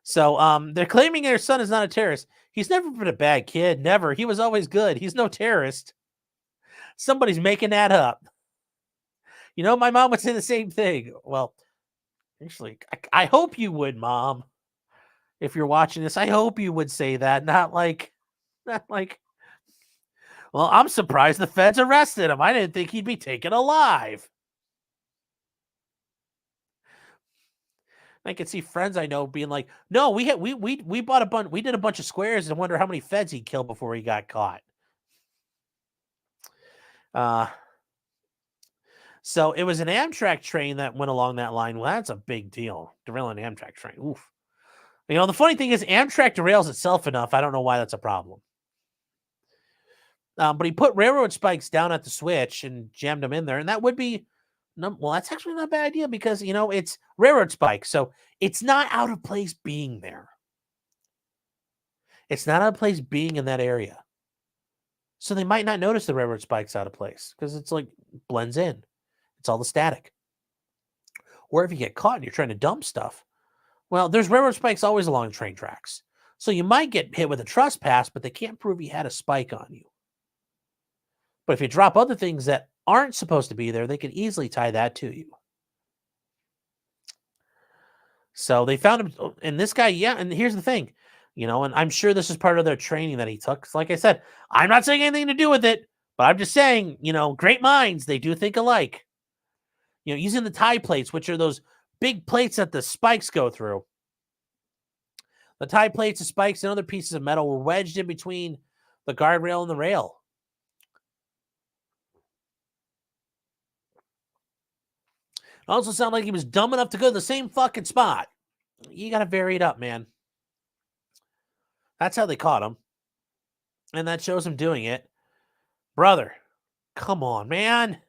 [SPEAKER 1] So they're claiming their son is not a terrorist. He's never been a bad kid. Never. He was always good. He's no terrorist. Somebody's making that up. You know, my mom would say the same thing. Well, actually, I hope you would, Mom. If you're watching this, I hope you would say that. Not like, well, I'm surprised the feds arrested him. I didn't think he'd be taken alive. I could see friends I know being like, no, we bought a bunch, we did a bunch of squares and wonder how many feds he killed before he got caught. So it was an Amtrak train that went along that line. Well, that's a big deal. Derailing an Amtrak train. Oof. You know, the funny thing is Amtrak derails itself enough. I don't know why that's a problem. But he put railroad spikes down at the switch and jammed them in there. And that would be, well, that's actually not a bad idea because, you know, it's railroad spikes. So it's not out of place being there. It's not out of place being in that area. So they might not notice the railroad spikes out of place because it's like blends in. It's all the static. Or if you get caught and you're trying to dump stuff, well, there's railroad spikes always along train tracks. So you might get hit with a trespass, but they can't prove you had a spike on you. But if you drop other things that aren't supposed to be there, they can easily tie that to you. So they found him, and this guy, yeah, and here's the thing, you know, and I'm sure this is part of their training that he took. Like I said, I'm not saying anything to do with it, but I'm just saying, you know, great minds, they do think alike. You know, using the tie plates, which are those big plates that the spikes go through. The tie plates, the spikes, and other pieces of metal were wedged in between the guardrail and the rail. It also sounded like he was dumb enough to go to the same fucking spot. You got to vary it up, man. That's how they caught him. And that shows him doing it. Brother, come on, man.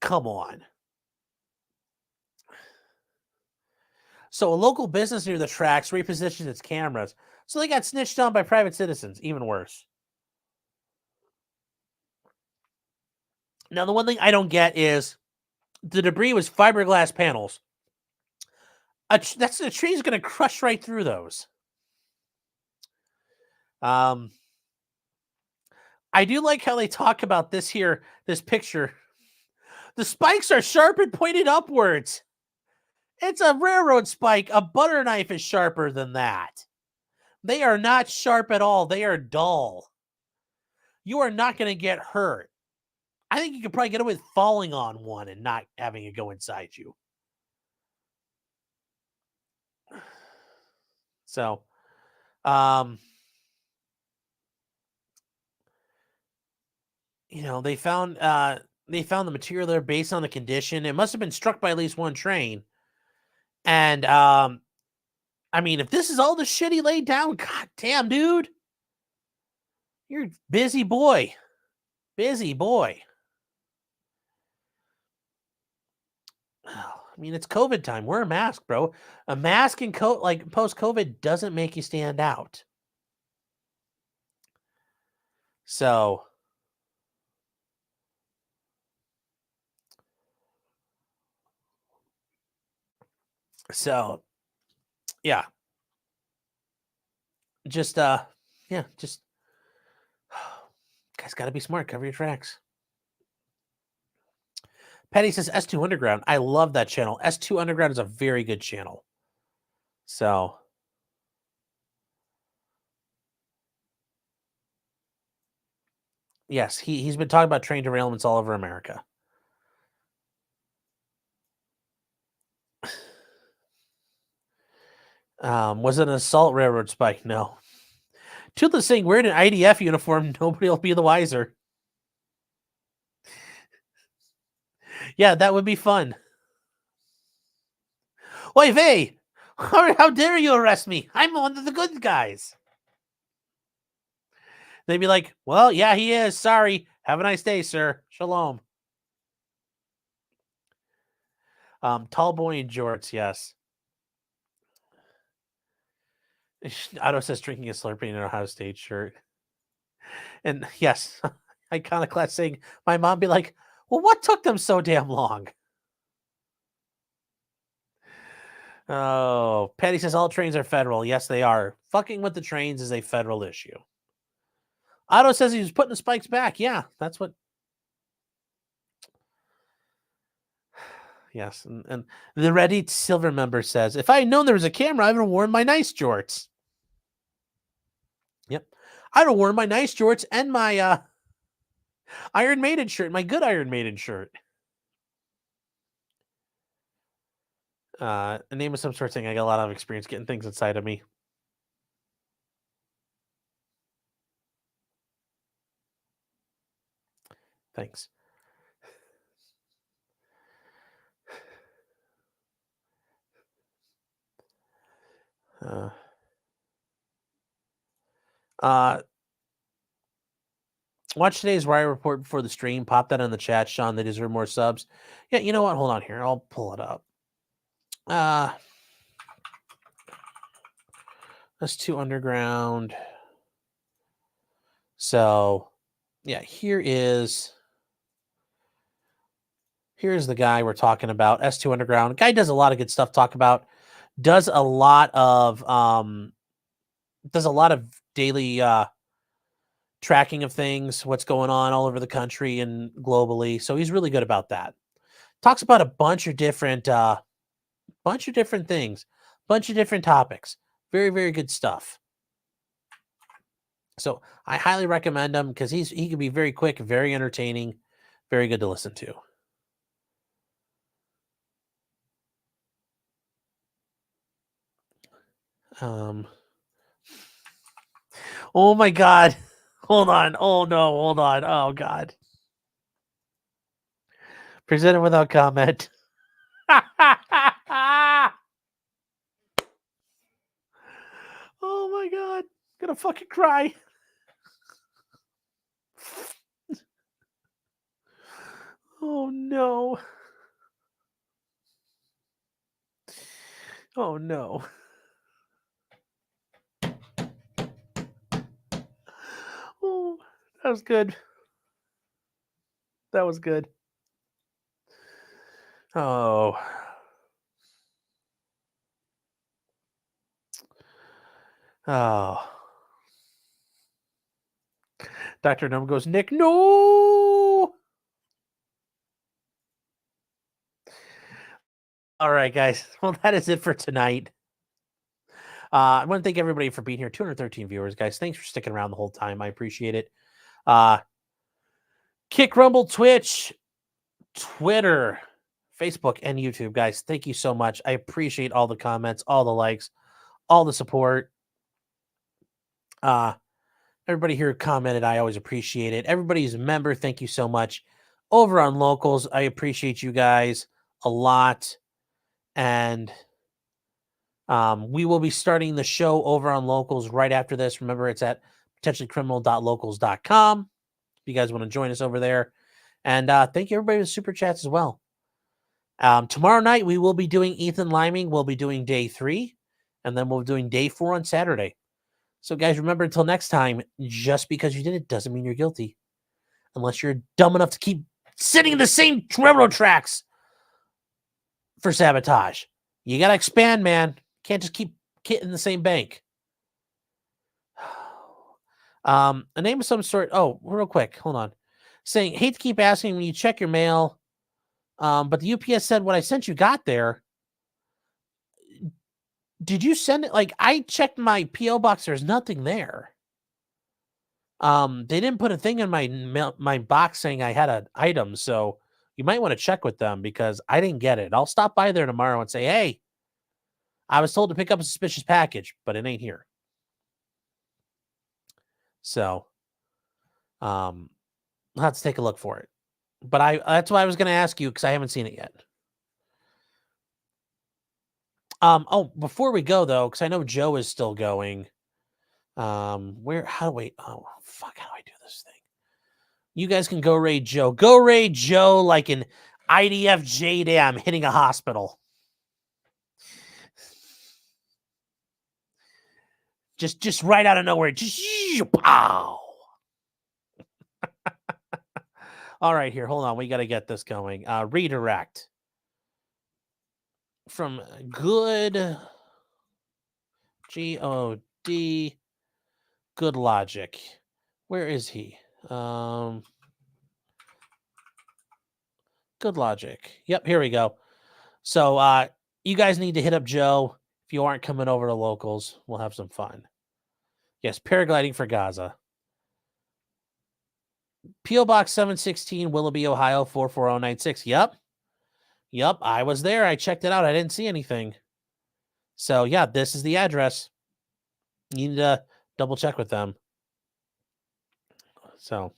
[SPEAKER 1] Come on. So a local business near the tracks repositioned its cameras. So they got snitched on by private citizens. Even worse. Now, the one thing I don't get is the debris was fiberglass panels. A tree's going to crush right through those. I do like how they talk about this here, this picture. The spikes are sharp and pointed upwards. It's a railroad spike. A butter knife is sharper than that. They are not sharp at all. They are dull. You are not going to get hurt. I think you could probably get away with falling on one and not having it go inside you. So, you know, they found the material there based on the condition. It must have been struck by at least one train. And, I mean, if this is all the shit he laid down, god damn, dude. You're a busy boy. Busy boy. I mean, it's COVID time. Wear a mask, bro. A mask and coat, like post-COVID, doesn't make you stand out. So, yeah. Just, yeah, just, guys got to be smart. Cover your tracks. Patty says S2 Underground. I love that channel. S2 Underground is a very good channel. So, yes, he's been talking about train derailments all over America. Was it an assault railroad spike? No. Toothless saying we're in an IDF uniform. Nobody will be the wiser. Yeah, that would be fun. Oy vey! How dare you arrest me? I'm one of the good guys. They'd be like, well, yeah, he is. Sorry. Have a nice day, sir. Shalom. Tall boy in jorts, yes. Otto says drinking a Slurpee in an Ohio State shirt. And yes, Iconoclast saying, my mom be like, well, what took them so damn long? Oh, Patty says all trains are federal. Yes, they are. Fucking with the trains is a federal issue. Otto says he was putting the spikes back. Yeah, that's what. Yes, and the Reddit Silver member says, if I had known there was a camera, I would have worn my nice jorts. Yep. I'd have worn my nice jorts and my Iron Maiden shirt, my good Iron Maiden shirt. A name of some sort of thing. I got a lot of experience getting things inside of me. Thanks. Watch today's Riot Report before the stream. Pop that in the chat, Sean. They deserve more subs. Yeah, you know what? Hold on here. I'll pull it up. That's 2 Underground. So, yeah, here's the guy we're talking about. S2 Underground. Guy does a lot of good stuff. Talk about does a lot of daily tracking of things, what's going on all over the country and globally. So he's really good about that. Talks about a bunch of different things, bunch of different topics. Very, very good stuff. So I highly recommend him because he can be very quick, very entertaining, very good to listen to. Oh my God. Hold on. Oh no, hold on. Oh God. Presented without comment. Oh my God. I'm gonna fucking cry. Oh no. Oh no. Oh, that was good. That was good. Oh. Oh. Dr. Gnome goes, Nick, no. All right, guys. Well, that is it for tonight. I want to thank everybody for being here. 213 viewers, guys. Thanks for sticking around the whole time. I appreciate it. Kick, Rumble, Twitch, Twitter, Facebook, and YouTube, guys. Thank you so much. I appreciate all the comments, all the likes, all the support. Everybody here who commented, I always appreciate it. Everybody who's a member, thank you so much. Over on Locals, I appreciate you guys a lot. And we will be starting the show over on Locals right after this. Remember, it's at potentiallycriminal.locals.com. If you guys want to join us over there. And thank you, everybody, with super chats as well. Tomorrow night, we will be doing Ethan Liming. We'll be doing day 3. And then we'll be doing day 4 on Saturday. So, guys, remember, until next time, just because you did it doesn't mean you're guilty. Unless you're dumb enough to keep sitting in the same railroad tracks for sabotage. You got to expand, man. Can't just keep in the same bank. A name of some sort. Oh, real quick. Hold on. Saying, hate to keep asking when you check your mail, but the UPS said what I sent you got there. Did you send it? Like, I checked my P.O. box. There's nothing there. They didn't put a thing in my box saying I had an item, so you might want to check with them because I didn't get it. I'll stop by there tomorrow and say, hey, I was told to pick up a suspicious package, but it ain't here. So, I'll have to take a look for it. But that's why I was going to ask you because I haven't seen it yet. Oh, before we go though, because I know Joe is still going. How do I do this thing? You guys can go raid Joe. Go raid Joe like an IDF JDAM hitting a hospital. Just right out of nowhere. Just pow. All right, here. Hold on. We got to get this going. Redirect from good G-O-D good logic. Where is he? Good logic. Yep, here we go. So you guys need to hit up Joe. If you aren't coming over to locals, we'll have some fun. Yes, paragliding for Gaza. P.O. Box 716, Willoughby, Ohio, 44096. Yep, I was there. I checked it out. I didn't see anything. So, yeah, this is the address. You need to double check with them. So,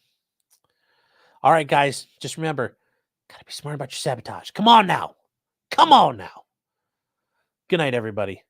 [SPEAKER 1] all right, guys, just remember, gotta be smart about your sabotage. Come on now. Good night, everybody.